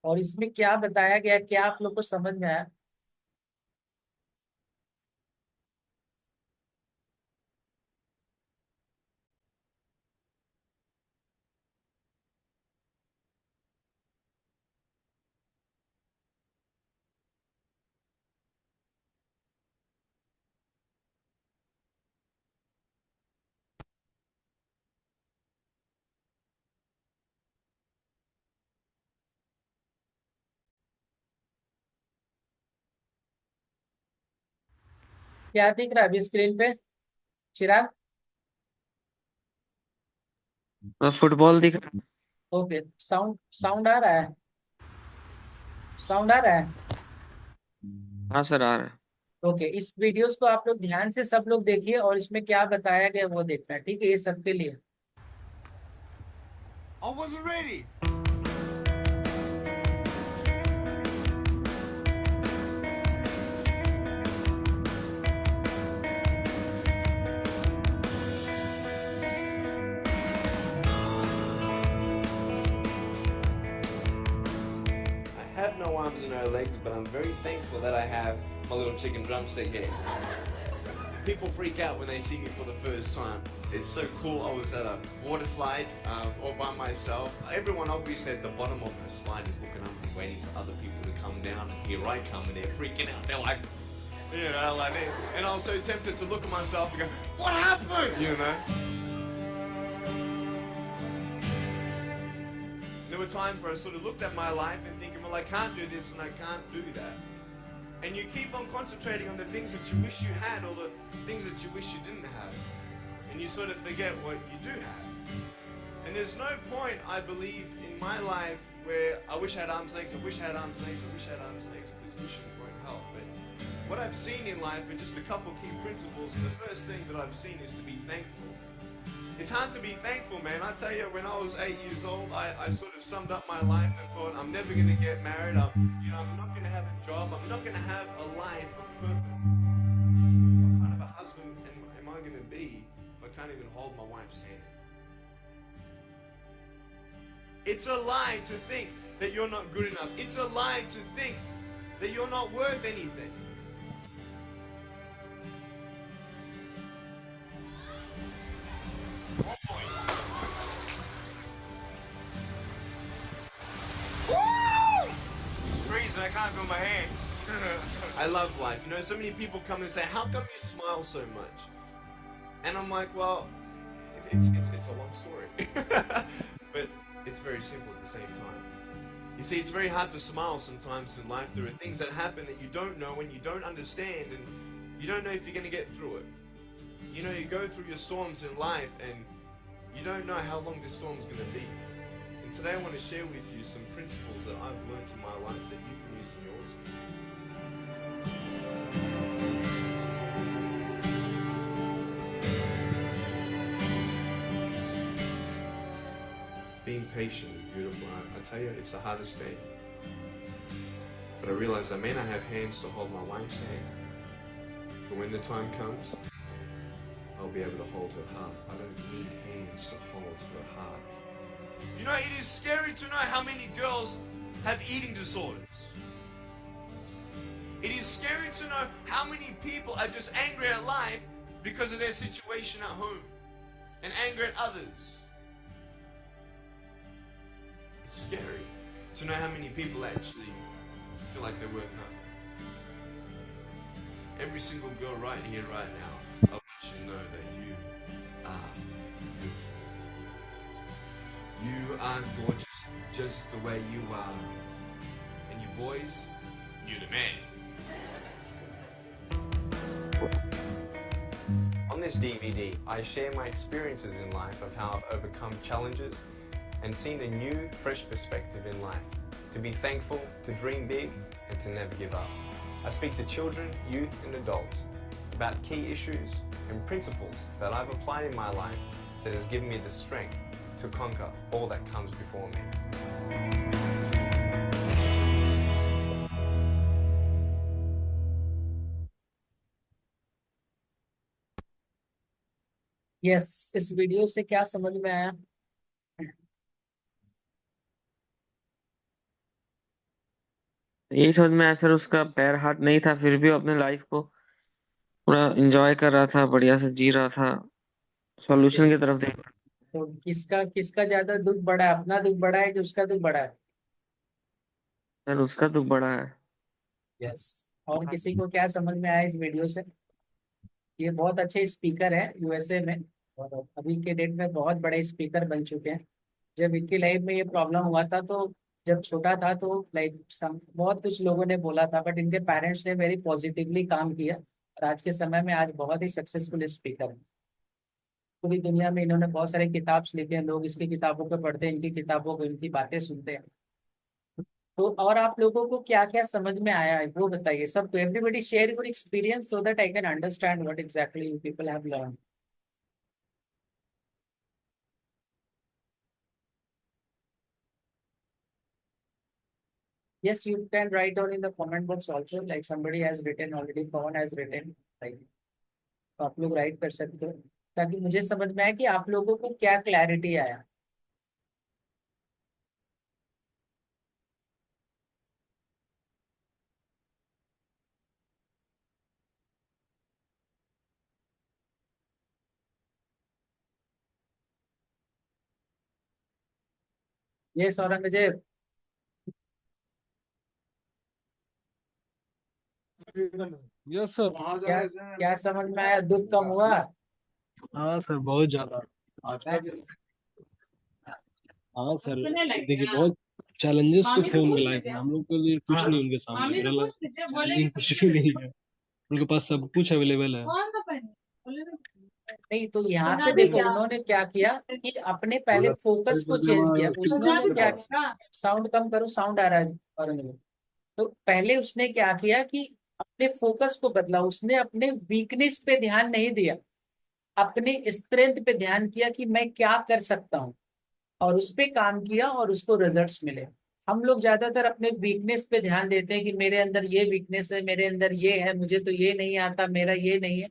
और इसमें क्या बताया गया, क्या आप लोग को समझ में आया। क्या दिख रहा है अभी स्क्रीन पे, चिराग? फुटबॉल दिख रहा ओके, साउंड साउंड आ रहा है, साउंड आ रहा है। है। हाँ सर, आ रहा है। ओके, इस वीडियोस को आप लोग ध्यान से सब लोग देखिए और इसमें क्या बताया गया वो देखना, ठीक है, ये सबके लिए। I wasn't ready. I have no arms and no legs, but I'm very thankful that I have my little chicken drumstick here. People freak out when they see me for the first time. It's so cool. I was at a water slide all by myself. Everyone obviously at the bottom of the slide is looking up and waiting for other people to come down, and here I come and they're freaking out. They're like, you know, like this. And I was so tempted to look at myself and go, what happened? You know? There were times where I sort of looked at my life and thinking, well, I can't do this and I can't do that. And you keep on concentrating on the things that you wish you had or the things that you wish you didn't have. And you sort of forget what you do have. And there's no point, I believe, in my life where I wish I had arms, legs, I wish I had arms, legs, I wish I had arms, legs, because wishing won't help. But what I've seen in life are just a couple key principles. And the first thing that I've seen is to be thankful. It's hard to be thankful, man. I tell you, when I was 8 years old, I sort of summed up my life and thought, I'm never going to get married. I'm not going to have a job. I'm not going to have a life of purpose. What kind of a husband am I going to be if I can't even hold my wife's hand? It's a lie to think that you're not good enough. It's a lie to think that you're not worth anything. It's freezing, I can't feel my hands. I love life. You know, so many people come and say, how come you smile so much? And I'm like, well, it's a long story. But it's very simple at the same time. You see, it's very hard to smile sometimes in life. There are things that happen that you don't know and you don't understand, and you don't know if you're going to get through it. You know, you go through your storms in life and you don't know how long this storm is going to be. And today I want to share with you some principles that I've learned in my life that you can use in yours. Being patient is beautiful. I tell you, it's the hardest thing. But I realize I may not have hands to hold my wife's hand, but when the time comes, I'll be able to hold her heart. I don't need hands to hold her heart. You know, it is scary to know how many girls have eating disorders. It is scary to know how many people are just angry at life because of their situation at home and angry at others. It's scary to know how many people actually feel like they're worth nothing. Every single girl right here, right now, I want you to know that you are beautiful. You are gorgeous just the way you are. And you boys, you're the man. On this DVD, I share my experiences in life of how I've overcome challenges and seen a new, fresh perspective in life. To be thankful, to dream big, and to never give up. I speak to children, youth, and adults about key issues and principles that I've applied in my life that has given me the strength to conquer all that comes before me. Yes, इस video से क्या समझ में आया? यही समझ में आया सर, उसका पैर हाथ नहीं था, फिर भी वो अपने लाइफ को पूरा एंजॉय कर रहा था, बढ़िया से जी रहा था, सॉल्यूशन की तरफ देख रहा तो किसका किसका ज्यादा दुख बड़ा है, अपना दुख बड़ा है कि उसका दुख बड़ा है? था। सर उसका तो बड़ा है। यस। और किसी को क्या समझ में आया इस वीडियो से? ये बहुत अच्छे स्पीकर है यूएसए में, और अभी के डेट में बहुत बड़े स्पीकर बन चुके हैं। जब इनकी लाइफ में ये प्रॉब्लम हुआ था तो जब छोटा था तो लाइक बहुत कुछ लोगों ने बोला था, बट इनके पेरेंट्स ने वेरी पॉजिटिवली काम किया और आज के समय में आज बहुत ही सक्सेसफुल स्पीकर है। पूरी दुनिया में इन्होंने बहुत सारे किताब लिखे हैं, लोग इसकी किताबों को पढ़ते हैं, इनकी किताबों को, इनकी बातें सुनते हैं। तो और आप लोगों को क्या क्या समझ में आया है वो बताइए सबको, everybody share your experience so that I can understand what exactly you people have learn. Yes, you can write down in the comment box also, like somebody has written already, Pawan has written, like तो आप लोग right कर सकते हो ताकि मुझे समझ में आए कि आप लोगों को क्या क्लैरिटी आया। ये औरंगजेब यस सर। क्या क्या समझ में आया, दुख कम हुआ? हाँ सर, बहुत ज्यादा। हैं? हाँ सर, देखिए बहुत चैलेंजेस तो थे उनके लाइफ में, हम लोग के लिए कुछ नहीं उनके सामने, मेरा लाइफ चैलेंजिंग कुछ भी नहीं है। उनके पास सब कुछ अवेलेबल है। नहीं तो यहाँ पे देखो उन्होंने क्या किया कि अपने पहले फोकस को चेंज किया। उसने क्या, साउंड कम करो, साउंड आ रहा है औरंगजेब। तो पहले उसने क्या किया कि अपने फोकस को बदला, उसने अपने वीकनेस पे ध्यान नहीं दिया, अपने स्ट्रेंथ पे ध्यान किया कि मैं क्या कर सकता हूँ, और उस पे काम किया और उसको रिजल्ट्स मिले। हम लोग ज्यादातर अपने वीकनेस पे ध्यान देते हैं कि मेरे अंदर ये वीकनेस है, मेरे अंदर ये है, मुझे तो ये नहीं आता, मेरा ये नहीं है।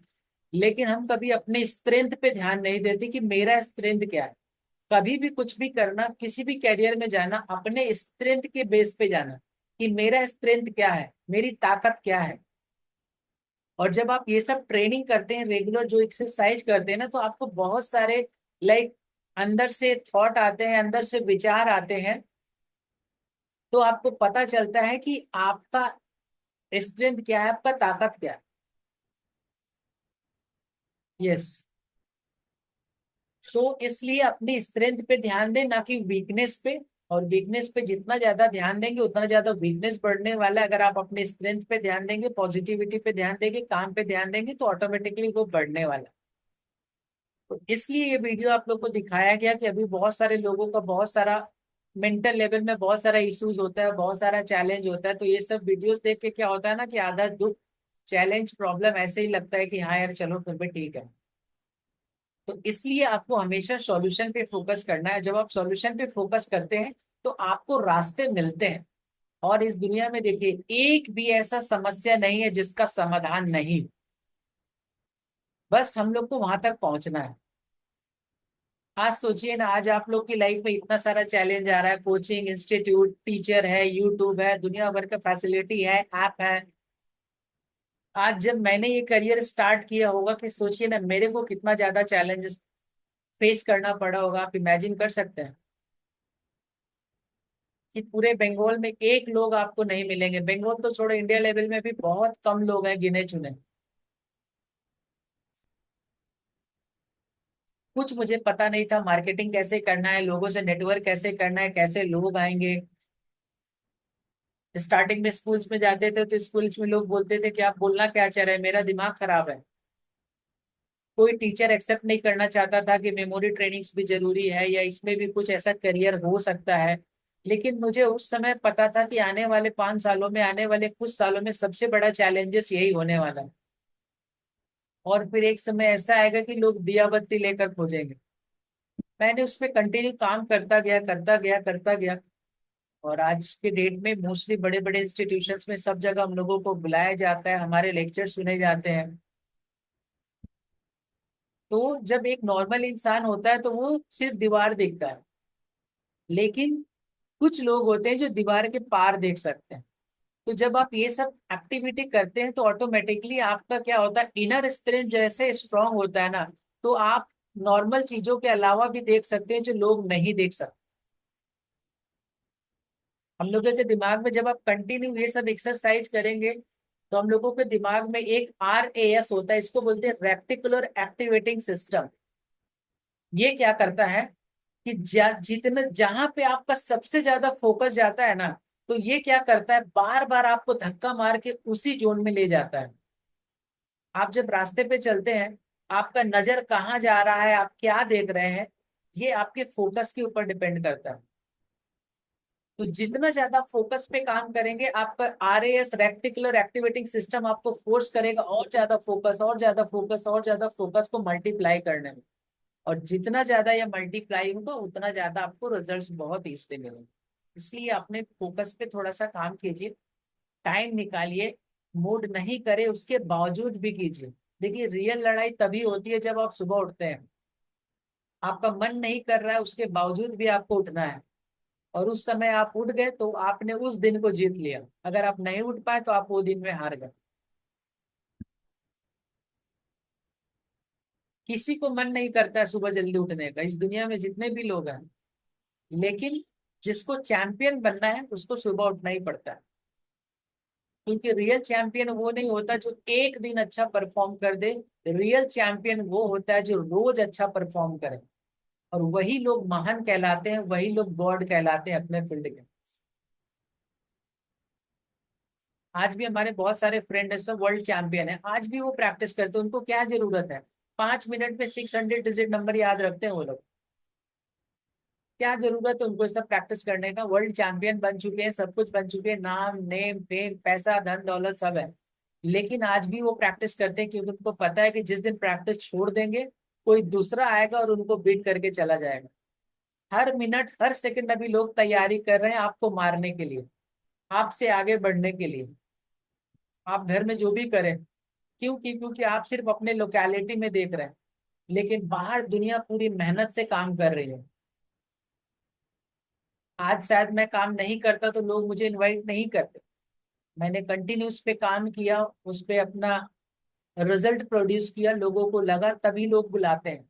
लेकिन हम कभी अपने स्ट्रेंथ पे ध्यान नहीं देते कि मेरा स्ट्रेंथ क्या है। कभी भी कुछ भी करना, किसी भी कैरियर में जाना, अपने स्ट्रेंथ के बेस पे जाना कि मेरा स्ट्रेंथ क्या है, मेरी ताकत क्या है। और जब आप ये सब ट्रेनिंग करते हैं, रेगुलर जो एक्सरसाइज करते हैं ना, तो आपको बहुत सारे लाइक अंदर से थॉट आते हैं, अंदर से विचार आते हैं। तो आपको पता चलता है कि आपका स्ट्रेंथ क्या है, आपका ताकत क्या है। यस, सो इसलिए अपनी स्ट्रेंथ पे ध्यान दें, ना कि वीकनेस पे। और वीकनेस पे जितना ज्यादा ध्यान देंगे उतना ज्यादा वीकनेस बढ़ने वाला है। अगर आप अपने स्ट्रेंथ पे ध्यान देंगे, पॉजिटिविटी पे ध्यान देंगे, काम पे ध्यान देंगे, तो ऑटोमेटिकली वो बढ़ने वाला है। तो इसलिए ये वीडियो आप लोग को दिखाया गया कि अभी बहुत सारे लोगों का बहुत सारा मेंटल लेवल में बहुत सारा इश्यूज होता है, बहुत सारा चैलेंज होता है। तो ये सब वीडियोस देख के क्या होता है ना कि आधा दुख, चैलेंज, प्रॉब्लम ऐसे ही लगता है कि हाँ यार चलो फिर भी ठीक है। तो इसलिए आपको हमेशा सॉल्यूशन पे फोकस करना है। जब आप सॉल्यूशन पे फोकस करते हैं तो आपको रास्ते मिलते हैं। और इस दुनिया में देखिए एक भी ऐसा समस्या नहीं है जिसका समाधान नहीं, बस हम लोग को वहां तक पहुंचना है। आज सोचिए ना, आज आप लोग की लाइफ में इतना सारा चैलेंज आ रहा है, कोचिंग इंस्टीट्यूट, टीचर है, यूट्यूब है, दुनिया भर का फैसिलिटी है, ऐप है। आज जब मैंने ये करियर स्टार्ट किया होगा कि सोचिए ना मेरे को कितना ज्यादा चैलेंजेस फेस करना पड़ा होगा, आप इमेजिन कर सकते हैं कि पूरे बंगाल में एक लोग आपको नहीं मिलेंगे। बंगाल तो छोड़ो, इंडिया लेवल में भी बहुत कम लोग हैं, गिने चुने। कुछ मुझे पता नहीं था मार्केटिंग कैसे करना है, लोगों से नेटवर्क कैसे करना है, कैसे लोग आएंगे। स्टार्टिंग में स्कूल्स में जाते थे तो स्कूल्स में लोग बोलते थे कि आप बोलना क्या चाह रहे हैं, मेरा दिमाग खराब है। कोई टीचर एक्सेप्ट नहीं करना चाहता था कि मेमोरी ट्रेनिंग्स भी जरूरी है या इसमें भी कुछ ऐसा करियर हो सकता है। लेकिन मुझे उस समय पता था कि आने वाले 5 सालों में, आने वाले कुछ सालों में सबसे बड़ा चैलेंजेस यही होने वाला है। और फिर एक समय ऐसा आएगा कि लोग दिया बत्ती लेकर खोजेंगे। मैंने उस पर कंटिन्यू काम करता गया, करता गया, करता गया। और आज के डेट में मोस्टली बड़े बड़े इंस्टीट्यूशंस में सब जगह हम लोगों को बुलाया जाता है, हमारे लेक्चर सुने जाते हैं। तो जब एक नॉर्मल इंसान होता है तो वो सिर्फ दीवार देखता है, लेकिन कुछ लोग होते हैं जो दीवार के पार देख सकते हैं। तो जब आप ये सब एक्टिविटी करते हैं तो ऑटोमेटिकली आपका क्या होता है, इनर स्ट्रेंथ जैसे स्ट्रांग होता है ना, तो आप नॉर्मल चीजों के अलावा भी देख सकते हैं जो लोग नहीं देख सकते। हम लोगों के दिमाग में जब आप कंटिन्यू ये सब एक्सरसाइज करेंगे तो हम लोगों के दिमाग में एक RAS होता है, इसको बोलते हैं रेक्टिकुलर एक्टिवेटिंग सिस्टम। ये क्या करता है कि जितना जहां पे आपका सबसे ज्यादा फोकस जाता है ना, तो ये क्या करता है, बार बार आपको धक्का मार के उसी जोन में ले जाता है। आप जब रास्ते पे चलते हैं, आपका नजर कहाँ जा रहा है, आप क्या देख रहे हैं, ये आपके फोकस के ऊपर डिपेंड करता है। तो जितना ज्यादा फोकस पे काम करेंगे, आपका RAS रेक्टिकुलर एक्टिवेटिंग सिस्टम आपको फोर्स करेगा और ज्यादा फोकस, और ज्यादा फोकस, और ज्यादा फोकस को मल्टीप्लाई करने में। और जितना ज्यादा ये मल्टीप्लाई होगा उतना ज्यादा आपको रिजल्ट्स बहुत ईजिली मिलेंगे। इसलिए अपने फोकस पे थोड़ा सा काम कीजिए, टाइम निकालिए, मूड नहीं करे उसके बावजूद भी कीजिए। देखिए, रियल लड़ाई तभी होती है जब आप सुबह उठते हैं, आपका मन नहीं कर रहा है उसके बावजूद भी आपको उठना है, और उस समय आप उठ गए तो आपने उस दिन को जीत लिया। अगर आप नहीं उठ पाए तो आप वो दिन में हार गए। किसी को मन नहीं करता है सुबह जल्दी उठने का, इस दुनिया में जितने भी लोग हैं, लेकिन जिसको चैंपियन बनना है उसको सुबह उठना ही पड़ता है। क्योंकि रियल चैंपियन वो नहीं होता जो एक दिन अच्छा परफॉर्म कर दे, रियल चैंपियन वो होता है जो रोज अच्छा परफॉर्म करे। और वही लोग महान कहलाते हैं, वही लोग गॉड कहलाते हैं अपने फील्ड के। आज भी हमारे बहुत सारे फ्रेंड है, सब वर्ल्ड चैंपियन है, आज भी वो प्रैक्टिस करते हैं। उनको क्या जरूरत है, 5 मिनट में 600 डिजिट नंबर याद रखते हैं वो लोग। क्या जरूरत है उनको सब प्रैक्टिस करने का, वर्ल्ड चैंपियन बन चुके हैं, सब कुछ बन चुके हैं, नाम नेम फेम पैसा धन दौलत सब है। लेकिन आज भी वो प्रैक्टिस करते हैं, क्योंकि उनको पता है कि जिस दिन प्रैक्टिस छोड़ देंगे कोई दूसरा आएगा और उनको बीट करके चला जाएगा। हर मिनट हर सेकंड अभी लोग तैयारी कर रहे हैं आपको मारने के लिए, आपसे आगे बढ़ने के लिए। आप घर में जो भी करें, क्योंकि आप सिर्फ अपने लोकेलिटी में देख रहे हैं, लेकिन बाहर दुनिया पूरी मेहनत से काम कर रही है। आज शायद मैं काम नहीं करता तो लोग मुझे इनवाइट नहीं करते, मैंने कंटिन्यू उस पे काम किया, उस पे अपना रिजल्ट प्रोड्यूस किया, लोगों को लगा, तभी लोग बुलाते हैं।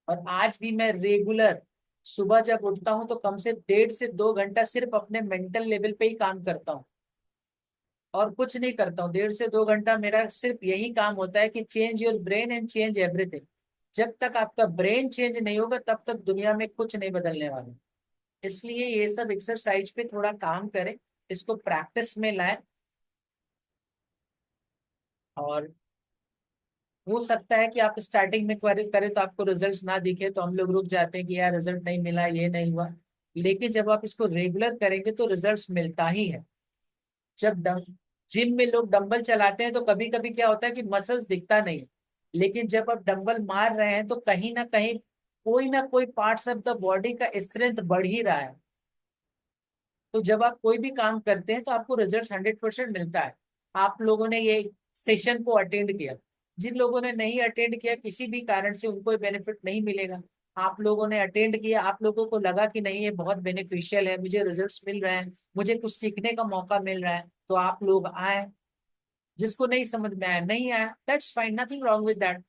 और आज भी मैं रेगुलर सुबह जब उठता हूँ तो कम से 1.5 से 2 घंटा सिर्फ अपने मेंटल लेवल पे ही काम करता हूँ, और कुछ नहीं करता हूँ। 1.5 से 2 घंटा मेरा सिर्फ यही काम होता है कि change your brain and change everything. जब तक आपका ब्रेन चेंज नहीं होगा तब तक दुनिया में कुछ नहीं बदलने वाला। इसलिए ये सब एक्सरसाइज पे थोड़ा काम करें, इसको प्रैक्टिस में लाएं। और हो सकता है कि आप स्टार्टिंग में क्वेरी करें तो आपको रिजल्ट्स ना दिखे तो हम लोग रुक जाते हैं कि यार रिजल्ट नहीं मिला, ये नहीं हुआ। लेकिन जब आप इसको रेगुलर करेंगे तो रिजल्ट्स मिलता ही है। जब जिम में लोग डंबल चलाते हैं तो कभी कभी क्या होता है कि मसल्स दिखता नहीं है, लेकिन जब आप डंबल मार रहे हैं तो कहीं ना कोई पार्ट्स ऑफ द बॉडी का स्ट्रेंथ बढ़ ही रहा है। तो जब आप कोई भी काम करते हैं तो आपको रिजल्ट 100% मिलता है। आप लोगों ने ये सेशन को अटेंड किया, जिन लोगों ने नहीं अटेंड किया किसी भी कारण से उनको बेनिफिट नहीं मिलेगा। आप लोगों ने अटेंड किया, आप लोगों को लगा कि नहीं ये बहुत बेनिफिशियल है, मुझे रिजल्ट्स मिल रहे हैं, मुझे कुछ सीखने का मौका मिल रहा है, तो आप लोग आए। जिसको नहीं समझ में आया नहीं आया, that's fine, nothing wrong with that.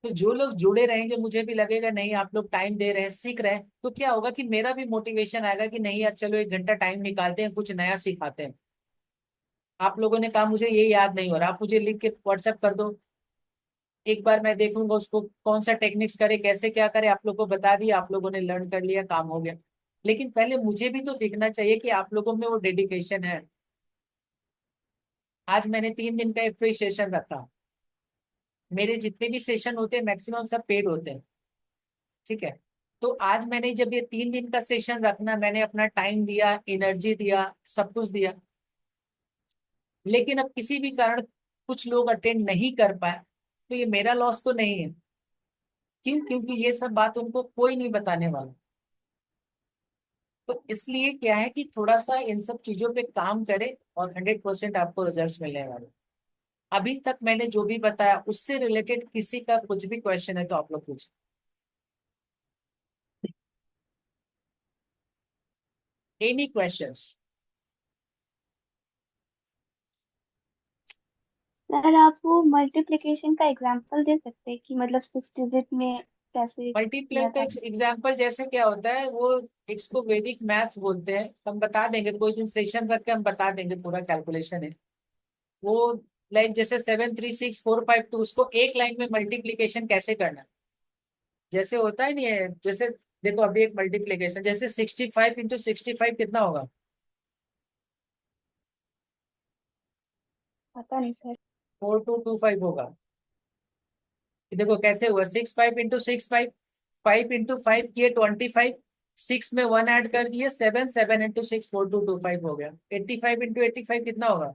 तो जो लोग जुड़े रहेंगे मुझे भी लगेगा नहीं आप लोग टाइम दे रहे हैं, सीख रहे हैं, तो क्या होगा कि मेरा भी मोटिवेशन आएगा कि नहीं यार चलो 1 घंटा टाइम निकालते हैं, कुछ नया सिखाते हैं। आप लोगों ने कहा मुझे ये याद नहीं हो रहा, आप मुझे लिख के व्हाट्सएप कर दो, एक बार मैं देखूंगा उसको कौन सा टेक्निक्स करे, कैसे क्या करे, आप लोगों को बता दिया, आप लोगों ने लर्न कर लिया, काम हो गया। लेकिन पहले मुझे भी तो दिखना चाहिए कि आप लोगों में वो डेडिकेशन है। आज मैंने 3 दिन का एक फ्री सेशन रखा, मेरे जितने भी सेशन होते हैं मैक्सिमम सब पेड होते हैं, ठीक है। तो आज मैंने जब ये 3 दिन का सेशन रखना, मैंने अपना टाइम दिया, एनर्जी दिया, सब कुछ दिया, लेकिन अब किसी भी कारण कुछ लोग अटेंड नहीं कर पाए, तो ये मेरा लॉस तो नहीं है। क्यों? क्योंकि ये सब बात उनको कोई नहीं बताने वाला। तो इसलिए क्या है कि थोड़ा सा इन सब चीजों पे काम करें और 100% आपको रिजल्ट्स मिलने वाले। अभी तक मैंने जो भी बताया उससे रिलेटेड किसी का कुछ भी क्वेश्चन है तो आप लोग पूछें। Any questions? सर आप वो मल्टीप्लिकेशन का एग्जांपल दे सकते हैं कि मतलब 6 डिजिट में कैसे मल्टीप्लाई किया का था? एग्जाम्पल जैसे क्या होता है, वो इसको वैदिक मैथ्स बोलते हैं, हम बता देंगे, कोई दिन सेशन रख के हम बता देंगे, पूरा कैलकुलेशन है वो। लाइक जैसे 736 452 उसको एक लाइन में मल्टीप्लीकेशन कैसे करना है, जैसे होता है नहीं है, जैसे देखो अभी एक मल्टीप्लीकेशन जैसे 65 × 65 कितना होगा? 4225 होगा। देखो कैसे हुआ, 65 × 65 5 इंटू 5 किए 25, 6 में 1 ऐड कर दिए 7, 7 इंटू 6 4225 हो गया। 85 इंटू 85 कितना होगा?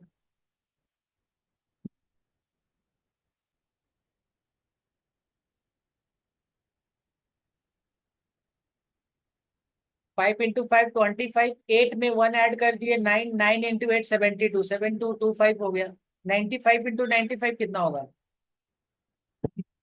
5 इंटू 5 25, 8 में 1 ऐड कर दिए 9, 9 इंटू 8 72, 7225 हो गया। 95 इंटू 95 कितना होगा?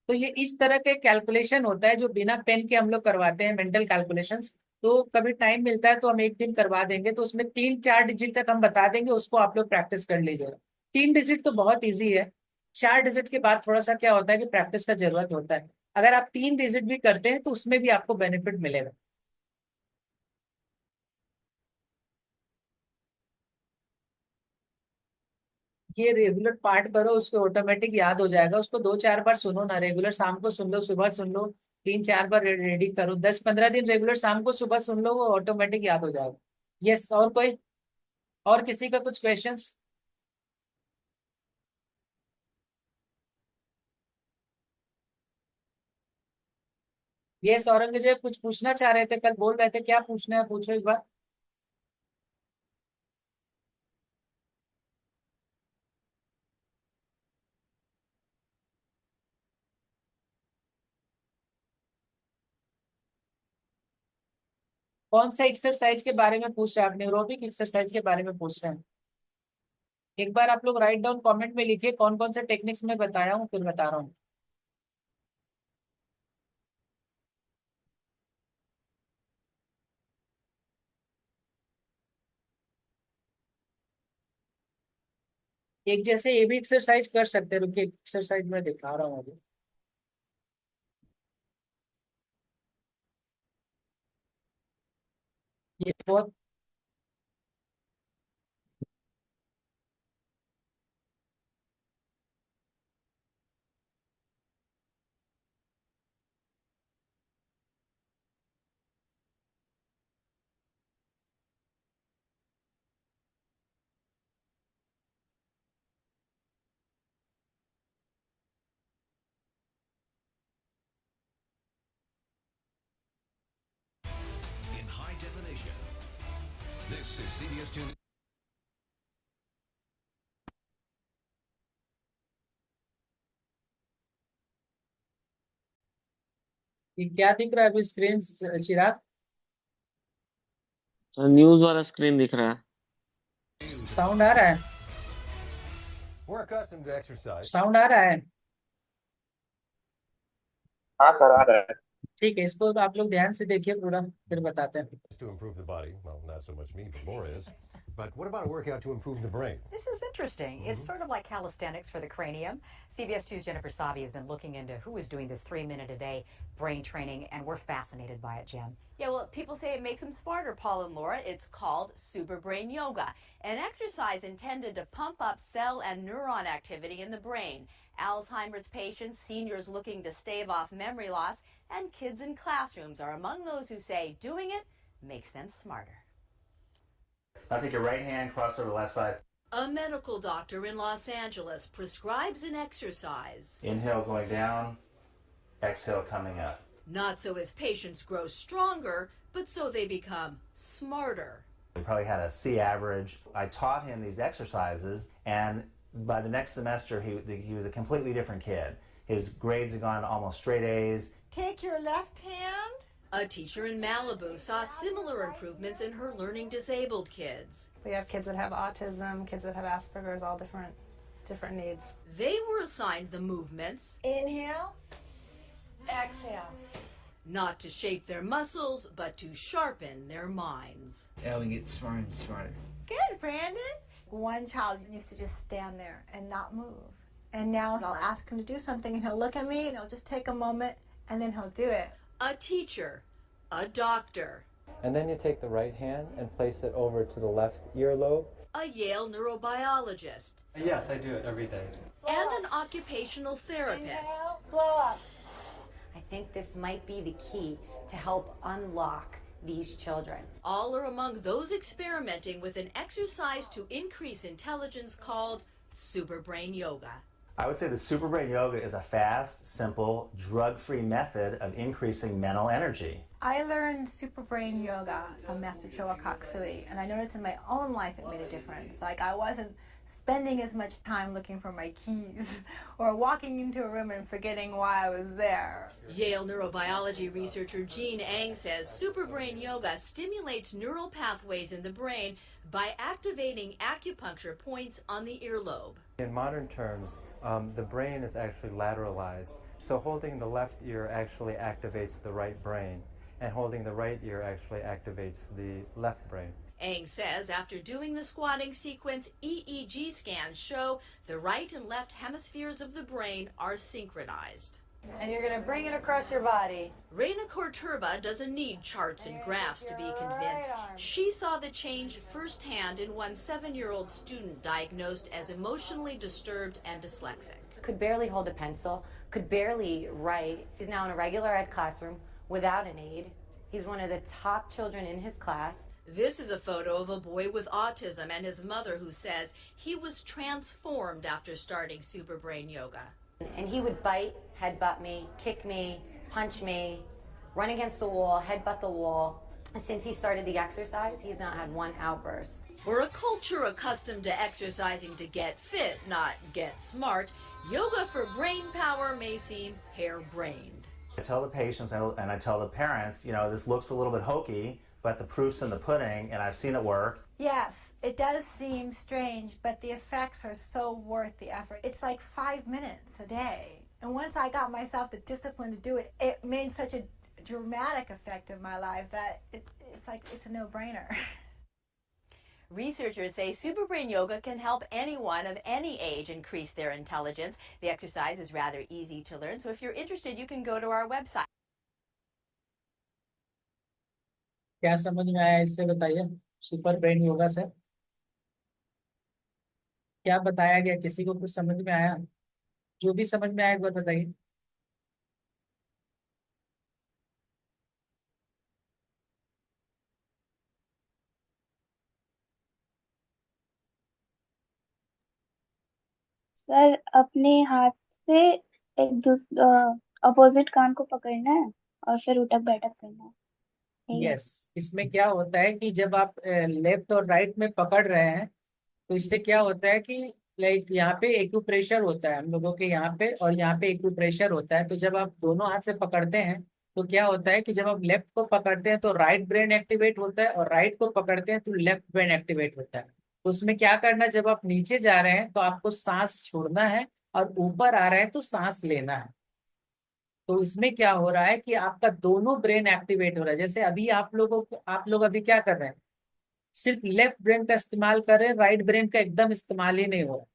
तो ये इस तरह के कैलकुलेशन होता है जो बिना पेन के हम लोग करवाते हैं, मेंटल कैलकुलेशंस। तो कभी टाइम मिलता है तो हम एक दिन करवा देंगे, तो उसमें 3-4 डिजिट तक हम बता देंगे, उसको आप लोग प्रैक्टिस कर लीजिएगा। 3 डिजिट तो बहुत ईजी है, 4 डिजिट के बाद थोड़ा सा क्या होता है कि प्रैक्टिस का जरूरत होता है। अगर आप 3 डिजिट भी करते हैं तो उसमें भी आपको बेनिफिट मिलेगा। ये रेगुलर पार्ट करो, उसको ऑटोमेटिक याद हो जाएगा। उसको 2-4 बार सुनो ना, रेगुलर शाम को सुन लो, सुबह सुन लो, 3-4 बार रेडी करो, 10-15 दिन रेगुलर शाम को सुबह सुन लो, वो ऑटोमेटिक याद हो जाएगा। यस, और कोई, और किसी का कुछ क्वेश्चंस? यस, औरंगजेब कुछ पूछना चाह रहे थे, कल बोल रहे थे, क्या पूछना है पूछो एक बार। कौन सा एक्सरसाइज के बारे में पूछ रहे हैं आप? न्यूरोबिक एक्सरसाइज के बारे में पूछ रहे हैं? एक बार आप लोग राइट डाउन कमेंट में लिखिए कौन कौन सा टेक्निक्स में बताया हूँ, फिर बता रहा हूँ। एक जैसे ये भी एक्सरसाइज कर सकते हैं, रुकिए एक्सरसाइज में दिखा रहा हूँ अभी। ये बहुत In high definition. This is CBS 2. ये क्या दिख रहा है अभी स्क्रीन, चिराग? न्यूज वाला स्क्रीन दिख रहा है। साउंड आ रहा है? We're accustomed to exercise. Sound आ रहा है? हाँ सर, आ रहा है। ठीक है, इसको आप लोग ध्यान से देखिए पूरा, फिर बताते हैं। To improve the body. Well, not so much me, but Laura is. But what about a workout to improve the brain? This is interesting. It's sort of like calisthenics for the cranium. CBS 2's Jennifer Savi has been looking into who is doing this 3-minute-a-day brain training, and we're fascinated by it, Jen. Yeah, well, people say it makes them smarter, Paul and Laura. It's called Super Brain Yoga, an exercise intended to pump up cell and neuron activity in the brain. Alzheimer's patients, seniors looking to stave off memory loss, and kids in classrooms are among those who say doing it makes them smarter. Now take your right hand, cross over the left side. A medical doctor in Los Angeles prescribes an exercise. Inhale going down, exhale coming up. Not so his patients grow stronger, but so they become smarter. He probably had a C average. I taught him these exercises, and by the next semester, he was a completely different kid. His grades had gone almost straight A's. Take your left hand. A teacher in Malibu saw similar improvements in her learning disabled kids. We have kids that have autism, kids that have Asperger's, all different needs. They were assigned the movements. Inhale. Exhale. Not to shape their muscles, but to sharpen their minds. Yeah, we get smarter and smarter. Good, Brandon. One child used to just stand there and not move. And now I'll ask him to do something and he'll look at me and he'll just take a moment and then he'll do it. A teacher, a doctor. And then you take the right hand and place it over to the left earlobe. A Yale neurobiologist. Yes, I do it every day. And an occupational therapist. Inhale, blow up. I think this might be the key to help unlock these children. All are among those experimenting with an exercise to increase intelligence called Super Brain Yoga. I would say the Superbrain Yoga is a fast, simple, drug-free method of increasing mental energy. I learned Superbrain Yoga from Master Choa Kak Sui, and I noticed in my own life it made a difference. Like, I wasn't spending as much time looking for my keys or walking into a room and forgetting why I was there. Yale neurobiology researcher Jean Eng says Superbrain Yoga stimulates neural pathways in the brain by activating acupuncture points on the earlobe. In modern terms, the brain is actually lateralized. So holding the left ear actually activates the right brain, and holding the right ear actually activates the left brain. Eng says after doing the squatting sequence, EEG scans show the right and left hemispheres of the brain are synchronized. And you're going to bring it across your body. Reina Corturba doesn't need charts and graphs to be convinced. She saw the change firsthand in one 7-year-old student diagnosed as emotionally disturbed and dyslexic. Could barely hold a pencil, could barely write. He's now in a regular ed classroom without an aide. He's one of the top children in his class. This is a photo of a boy with autism and his mother who says he was transformed after starting Superbrain Yoga. And he would bite, headbutt me, kick me, punch me, run against the wall, headbutt the wall. Since he started the exercise, he's not had one outburst. For a culture accustomed to exercising to get fit, not get smart, yoga for brain power may seem harebrained. I tell the patients and I tell the parents, you know, this looks a little bit hokey, but the proof's in the pudding, and I've seen it work. Yes, it does seem strange, but the effects are so worth the effort. It's like 5 minutes a day. And once I got myself the discipline to do it, it made such a dramatic effect in my life that it's like it's a no-brainer. Researchers say Superbrain Yoga can help anyone of any age increase their intelligence. The exercise is rather easy to learn, so if you're interested, you can go to our website. क्या समझ में आया इससे बताइए, super brain yoga से क्या बताया गया? किसी को कुछ समझ में आया? जो भी समझ में आया एक बार बताइए। सर, अपने हाथ से एक अपोजिट कान को पकड़ना है और फिर उठक बैठक करना है। यस, इसमें क्या होता है कि जब आप लेफ्ट और राइट में पकड़ रहे हैं तो इससे क्या होता है कि लाइक यहाँ पे एक्यूप्रेशर होता है हम लोगों के यहाँ पे, और यहाँ पे एक्यूप्रेशर होता है। तो जब आप दोनों हाथ से पकड़ते हैं तो क्या होता है कि जब आप लेफ्ट को पकड़ते हैं तो राइट ब्रेन एक्टिवेट होता है, और राइट को पकड़ते हैं तो लेफ्ट ब्रेन एक्टिवेट होता है। तो उसमें क्या करना है, जब आप नीचे जा रहे हैं तो आपको सांस छोड़ना है, और ऊपर आ रहे हैं तो सांस लेना है। तो इसमें क्या हो रहा है कि आपका दोनों ब्रेन एक्टिवेट हो रहा है। जैसे अभी आप लोग अभी क्या कर रहे हैं, सिर्फ लेफ्ट ब्रेन का इस्तेमाल कर रहे हैं, राइट ब्रेन का एकदम इस्तेमाल ही नहीं हो रहा।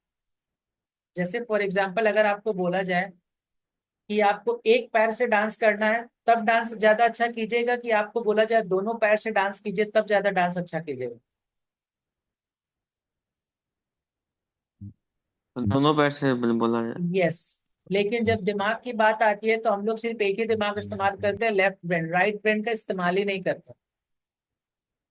जैसे फॉर एग्जांपल अगर आपको बोला जाए कि आपको एक पैर से डांस करना है तब डांस ज्यादा अच्छा कीजिएगा, कि आपको बोला जाए दोनों पैर से डांस कीजिए तब ज्यादा डांस अच्छा कीजिएगा? दोनों पैर से बोला जाए। यस, लेकिन जब दिमाग की बात आती है तो हम लोग सिर्फ एक ही दिमाग इस्तेमाल करते हैं, लेफ्ट ब्रेन, राइट ब्रेन का इस्तेमाल ही नहीं करते।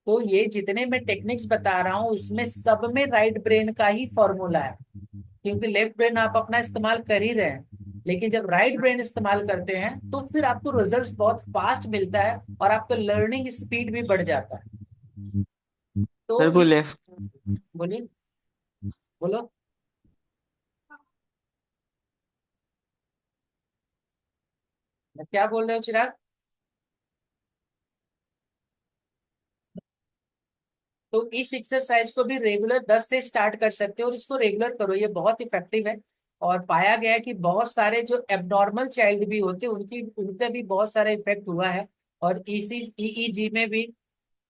तो ये जितने मैं टेक्निक्स बता रहा हूँ इसमें सब में राइट ब्रेन का ही फॉर्मूला है, क्योंकि लेफ्ट ब्रेन आप अपना इस्तेमाल कर ही रहे हैं। लेकिन जब राइट ब्रेन इस्तेमाल करते हैं तो फिर आपको रिजल्ट्स बहुत फास्ट मिलता है और आपका लर्निंग स्पीड भी बढ़ जाता है। तो लेफ्ट बोलिए, बोलो। क्या बोल रहे हो चिराग? तो इस एक्सरसाइज को भी रेगुलर 10 से स्टार्ट कर सकते हो और इसको रेगुलर करो, ये बहुत इफेक्टिव है। और पाया गया है कि बहुत सारे जो एबनॉर्मल चाइल्ड भी होते हैं उनका भी बहुत सारा इफेक्ट हुआ है। और ईईजी में भी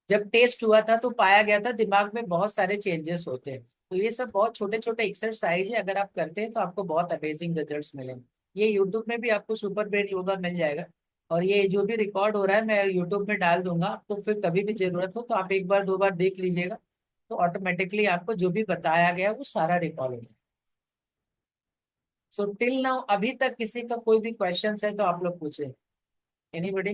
जब टेस्ट हुआ था तो पाया गया था दिमाग में बहुत सारे चेंजेस होते हैं। तो ये सब बहुत छोटे छोटे एक्सरसाइज है, अगर आप करते हैं तो आपको बहुत अमेजिंग रिजल्ट्स मिलेंगे। ये यूट्यूब में भी आपको सुपर ब्रेन योगा मिल जाएगा, और ये जो भी रिकॉर्ड हो रहा है मैं यूट्यूब में डाल दूंगा, तो फिर कभी भी जरूरत हो तो आप एक बार दो बार देख लीजिएगा, तो ऑटोमेटिकली आपको जो भी बताया गया वो सारा रिकॉर्ड हो जाएगा। सो टिल नाउ अभी तक किसी का कोई भी क्वेश्चन है तो आप लोग पूछे। एनीबडी?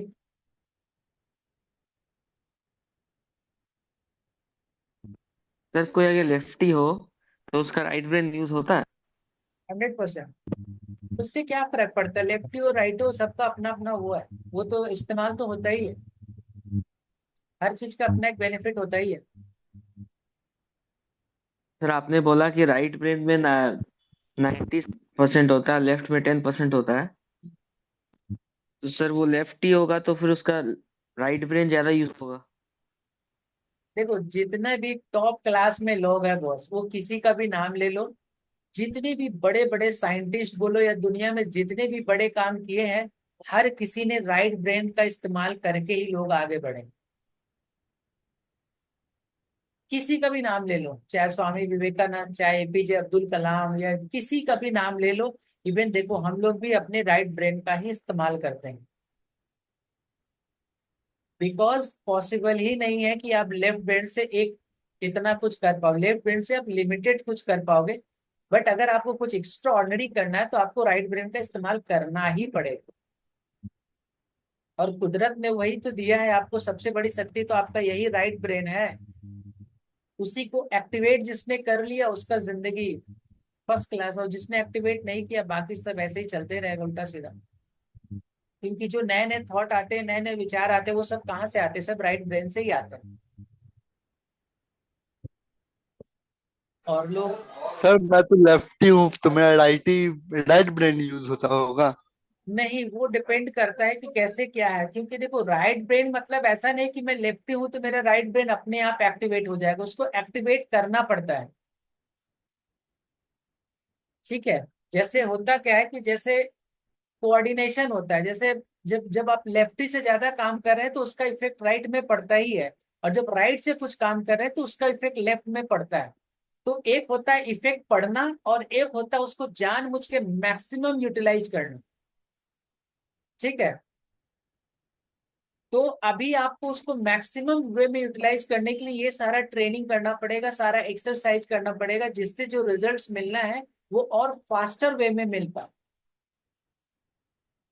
सर कोई अगर लेफ्टी हो तो उसका राइट ब्रेन यूज होता है? 100%। उससे क्या फर्क पड़ता है, लेफ्टी और राइट हो, सबका अपना अपना वो है, वो तो इस्तेमाल तो होता ही है, हर चीज का अपना एक बेनिफिट होता ही है। सर आपने बोला कि राइट ब्रेन में 90% होता है, लेफ्ट में 10% होता है, तो सर वो लेफ्ट ही होगा तो फिर उसका राइट ब्रेन ज्यादा यूज होगा। देखो जितने भी टॉप क्लास में लोग हैं बॉस, वो किसी का भी नाम ले लो, जितने भी बड़े बड़े साइंटिस्ट बोलो या दुनिया में जितने भी बड़े काम किए हैं, हर किसी ने राइट ब्रेन का इस्तेमाल करके ही लोग आगे बढ़े। किसी का भी नाम ले लो, चाहे स्वामी विवेकानंद, चाहे एपीजे अब्दुल कलाम, या किसी का भी नाम ले लो। इवन देखो हम लोग भी अपने राइट ब्रेन का ही इस्तेमाल करते हैं, बिकॉज पॉसिबल ही नहीं है कि आप लेफ्ट ब्रेन से एक इतना कुछ कर पाओ, लेफ्ट ब्रेन से आप लिमिटेड कुछ कर पाओगे। बट अगर आपको कुछ एक्स्ट्रा ऑर्डिनरी करना है तो आपको राइट ब्रेन का इस्तेमाल करना ही पड़ेगा। और कुदरत ने वही तो दिया है आपको, सबसे बड़ी शक्ति तो आपका यही राइट ब्रेन है। उसी को एक्टिवेट जिसने कर लिया उसका जिंदगी फर्स्ट क्लास, और जिसने एक्टिवेट नहीं किया बाकी सब ऐसे ही चलते रहेगा उल्टा सीधा। क्योंकि जो नए नए थॉट आते हैं, नए नए विचार आते हैं, वो सब कहाँ से आते हैं, सब राइट ब्रेन से ही आते हैं। और लोग, सर मैं तो लेफ्टी हूँ तो मेरा राइट ब्रेन यूज होता होगा। नहीं वो डिपेंड करता है कि कैसे क्या है, क्योंकि देखो राइट ब्रेन मतलब ऐसा नहीं कि मैं लेफ्टी हूं तो मेरा राइट ब्रेन अपने आप एक्टिवेट हो जाएगा, उसको एक्टिवेट करना पड़ता है। ठीक है, जैसे होता क्या है कि जैसे कोऑर्डिनेशन होता है, जैसे जब जब आप लेफ्टी से ज्यादा काम कर रहे हैं तो उसका इफेक्ट राइट में पड़ता ही है, और जब राइट से कुछ काम कर रहे हैं तो उसका इफेक्ट लेफ्ट में पड़ता है। तो एक होता है इफेक्ट पड़ना, और एक होता है उसको जानबूझ के मैक्सिमम यूटिलाइज करना। ठीक है, तो अभी आपको उसको मैक्सिमम वे में यूटिलाइज करने के लिए ये सारा ट्रेनिंग करना पड़ेगा, सारा एक्सरसाइज करना पड़ेगा, जिससे जो रिजल्ट्स मिलना है वो और फास्टर वे में मिल पाए।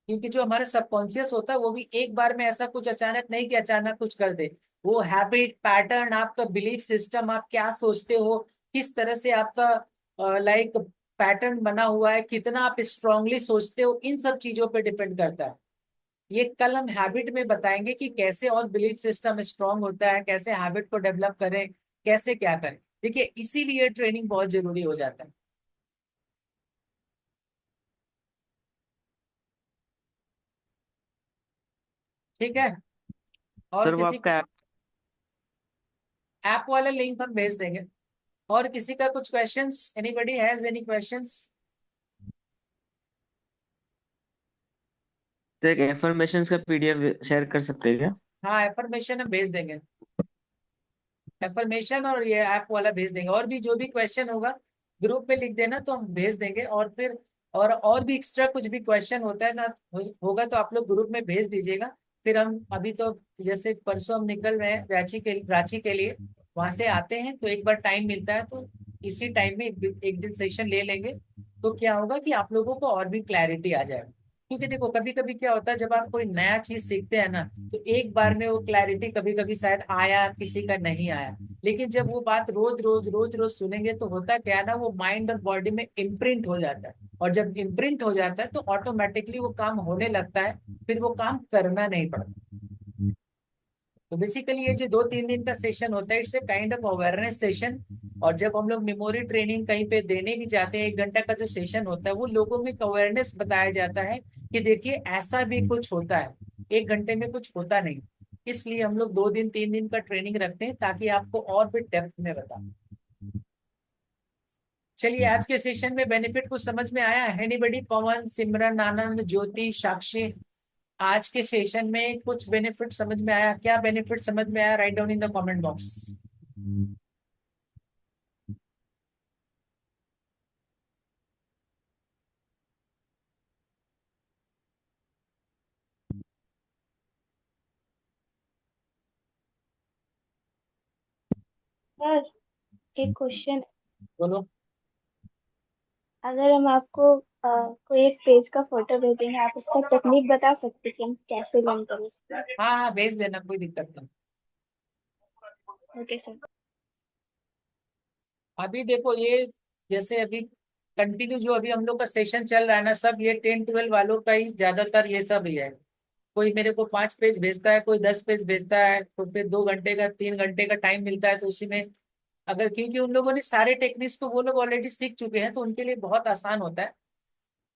क्योंकि जो हमारे सबकॉन्शियस होता है वो भी एक बार में ऐसा कुछ अचानक नहीं कि अचानक कुछ कर दे। वो हैबिट पैटर्न, आपका बिलीफ सिस्टम, आप क्या सोचते हो, किस तरह से आपका लाइक पैटर्न बना हुआ है, कितना आप स्ट्रांगली सोचते हो, इन सब चीजों पे डिपेंड करता है। ये कल हम हैबिट में बताएंगे कि कैसे और बिलीफ सिस्टम स्ट्रांग होता है, कैसे हैबिट को डेवलप करें, कैसे क्या करें। देखिए इसीलिए ट्रेनिंग बहुत जरूरी हो जाता है। ठीक है, और सर वो किसी को आपका ऐप वाला लिंक हम भेज देंगे। और किसी का कुछ questions, anybody has any questions? तो एक एफर्मेशन का पीडीएफ शेयर कर सकते हैं क्या? हाँ एफर्मेशन हम भेज देंगे, एफर्मेशन और ये ऐप वाला भेज देंगे। और भी जो भी क्वेश्चन होगा ग्रुप पे लिख देना तो हम भेज देंगे। और फिर और भी एक्स्ट्रा कुछ भी क्वेश्चन होता है ना होगा तो आप लोग ग्रुप में भेज दीजिएगा। फिर हम अभी तो जैसे परसों हम निकल रहे हैं रांची के लिए, वहां से आते हैं तो एक बार टाइम मिलता है तो इसी टाइम में एक दिन सेशन ले लेंगे। तो क्या होगा कि आप लोगों को और भी क्लैरिटी आ जाएगा। क्योंकि देखो कभी कभी क्या होता है, जब आप कोई नया चीज सीखते हैं ना तो एक बार में वो क्लैरिटी कभी कभी शायद आया, किसी का नहीं आया। लेकिन जब वो बात रोज रोज सुनेंगे तो होता क्या है ना, वो माइंड और बॉडी में इम्प्रिंट हो जाता है। और जब इम्प्रिंट हो जाता है तो ऑटोमेटिकली वो काम होने लगता है, फिर वो काम करना नहीं पड़ता। तो बेसिकली ये जो 2-3 दिन का सेशन होता है, it's a kind of awareness session. और जब हम लोग मेमोरी ट्रेनिंग कहीं पे देने भी जाते हैं, 1 घंटा का जो सेशन होता है वो लोगों में एक अवेयरनेस बताया जाता है कि देखिए ऐसा भी कुछ होता है, 1 घंटे में कुछ होता नहीं। इसलिए हम लोग 2 दिन 3 दिन का ट्रेनिंग रखते हैं ताकि आपको और भी डेप्थ में बता। चलिए आज के सेशन में बेनिफिट कुछ समझ में आया है? एनीबडी? पवन, सिमरन, आनंद, ज्योति, साक्षी, आज के सेशन में कुछ बेनिफिट समझ में आया? क्या बेनिफिट समझ में आया? Write down in the comment box. Sir एक क्वेश्चन, बोलो। अगर हम आपको कोई एक पेज का फोटो भेजेंगे, आप उसका टेक्निक बता सकते हैं कि हम कैसे लर्न करें इसको? हाँ हाँ भेज देना, कोई दिक्कत नहीं। Okay sir. अभी देखो ये जैसे अभी कंटिन्यू जो अभी हम लोग का सेशन चल रहा है ना, सब ये 10-12 वालों का ही ज्यादातर ये सब ही है। कोई मेरे को 5 पेज भेजता है, कोई 10 पेज भेजता है, तो फिर 2 घंटे का 3 घंटे का टाइम मिलता है, तो उसी में अगर, क्योंकि उन लोगों ने सारे टेक्निक्स को वो लोग ऑलरेडी सीख चुके हैं, तो उनके लिए बहुत आसान होता है।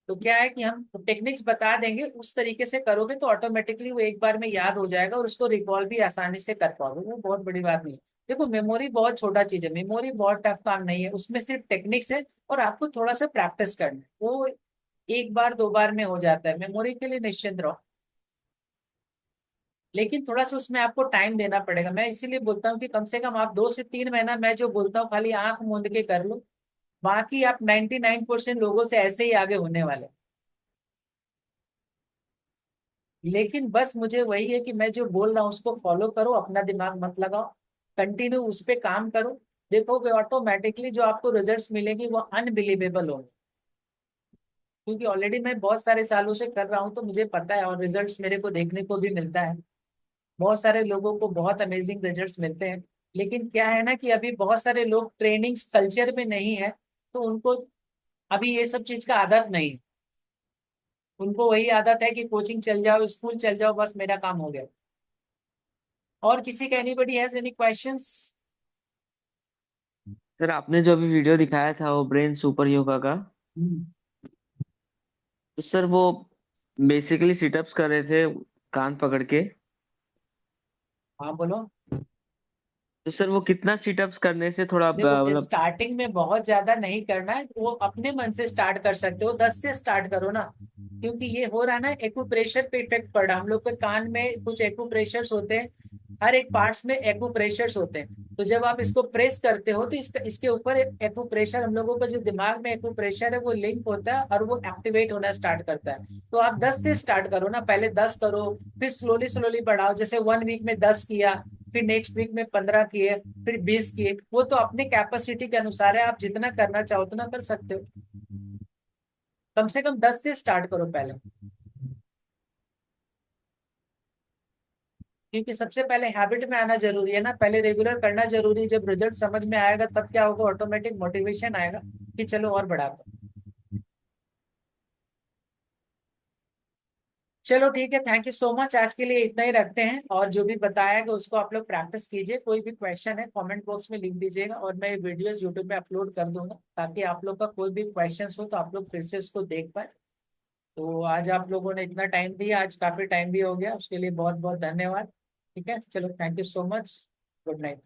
तो क्या है कि हम टेक्निक्स बता देंगे, उस तरीके से करोगे तो ऑटोमेटिकली वो एक बार में याद हो जाएगा और उसको रिकॉल भी आसानी से कर पाओगे। वो बहुत बड़ी बात नहीं है। देखो मेमोरी बहुत छोटा चीज है, मेमोरी बहुत टफ काम नहीं है, उसमें सिर्फ टेक्निक्स है और आपको थोड़ा सा प्रैक्टिस करना है। वो एक बार 2 बार में हो जाता है, मेमोरी के लिए निश्चिंत रहो। लेकिन थोड़ा सा उसमें आपको टाइम देना पड़ेगा। मैं इसीलिए बोलता हूँ कि कम से कम आप 2 से 3 महीना, मैं जो बोलता हूँ खाली आंख मूंद के कर लो, बाकी आप 99% लोगों से ऐसे ही आगे होने वाले। लेकिन बस मुझे वही है कि मैं जो बोल रहा हूँ उसको फॉलो करो, अपना दिमाग मत लगाओ, कंटिन्यू उस पे काम करो, देखोगे ऑटोमेटिकली जो आपको रिजल्ट्स मिलेंगे वो अनबिलीवेबल होंगे। क्योंकि ऑलरेडी मैं बहुत सारे सालों से कर रहा हूँ, तो मुझे पता है और रिजल्ट्स मेरे को देखने को भी मिलता है। बहुत सारे लोगों को बहुत अमेजिंग रिजल्ट्स मिलते हैं। लेकिन क्या है ना कि अभी बहुत सारे लोग ट्रेनिंग्स कल्चर में नहीं है, तो उनको अभी ये सब चीज का आदत नहीं है। उनको वही आदत है कि कोचिंग चल जाओ, स्कूल चल जाओ, बस मेरा काम हो गया। और किसी का, anybody has any questions? Sir आपने जो अभी वीडियो दिखाया था वो ब्रेन सुपर योगा का, तो सर वो बेसिकली सिटअप्स कर रहे थे कान पकड़ के। हाँ बोलो। तो सर वो कितना सिटअप्स करने से थोड़ा देखो मतलब। स्टार्टिंग में बहुत ज्यादा नहीं करना है, वो अपने मन से स्टार्ट कर सकते हो, 10 से स्टार्ट करो ना। क्योंकि ये हो रहा है ना, एक्यूप्रेशर पे इफेक्ट पड़ रहा है। हम लोग के कान में कुछ एक्यूप्रेशर्स होते हैं, हर एक पार्ट्स में एक्यूप्रेशर्स होते हैं। तो जब आप इसको प्रेस करते हो तो इसके ऊपर एक्यूप्रेशर, हम लोगों का जो दिमाग में एक्यूप्रेशर है वो लिंक होता है और वो एक्टिवेट होना स्टार्ट करता है। तो आप 10 से स्टार्ट करो ना, पहले 10 करो, फिर स्लोली स्लोली बढ़ाओ। जैसे 1 वीक में 10 किया, फिर नेक्स्ट वीक में 15 किए, फिर 20 किए। वो तो अपने कैपेसिटी के अनुसार है, आप जितना करना चाहो उतना कर सकते हो। कम से कम 10 से स्टार्ट करो पहले, क्योंकि सबसे पहले हैबिट में आना जरूरी है ना, पहले रेगुलर करना जरूरी है। जब रिजल्ट समझ में आएगा तब क्या होगा, ऑटोमेटिक मोटिवेशन आएगा कि चलो और बढ़ाते हैं। चलो ठीक है, थैंक यू सो मच। आज के लिए इतना ही रखते हैं, और जो भी बताया गया उसको आप लोग प्रैक्टिस कीजिए। कोई भी क्वेश्चन है कमेंट बॉक्स में लिख दीजिएगा, और मैं वीडियोस यूट्यूब पे अपलोड कर दूंगा, ताकि आप लोग का कोई भी क्वेश्चन हो तो आप लोग फिर से इसको देख पाए। तो आज आप लोगों ने इतना टाइम दिया, आज काफी टाइम भी हो गया, उसके लिए बहुत बहुत धन्यवाद। ठीक है, चलो thank you so much, good night.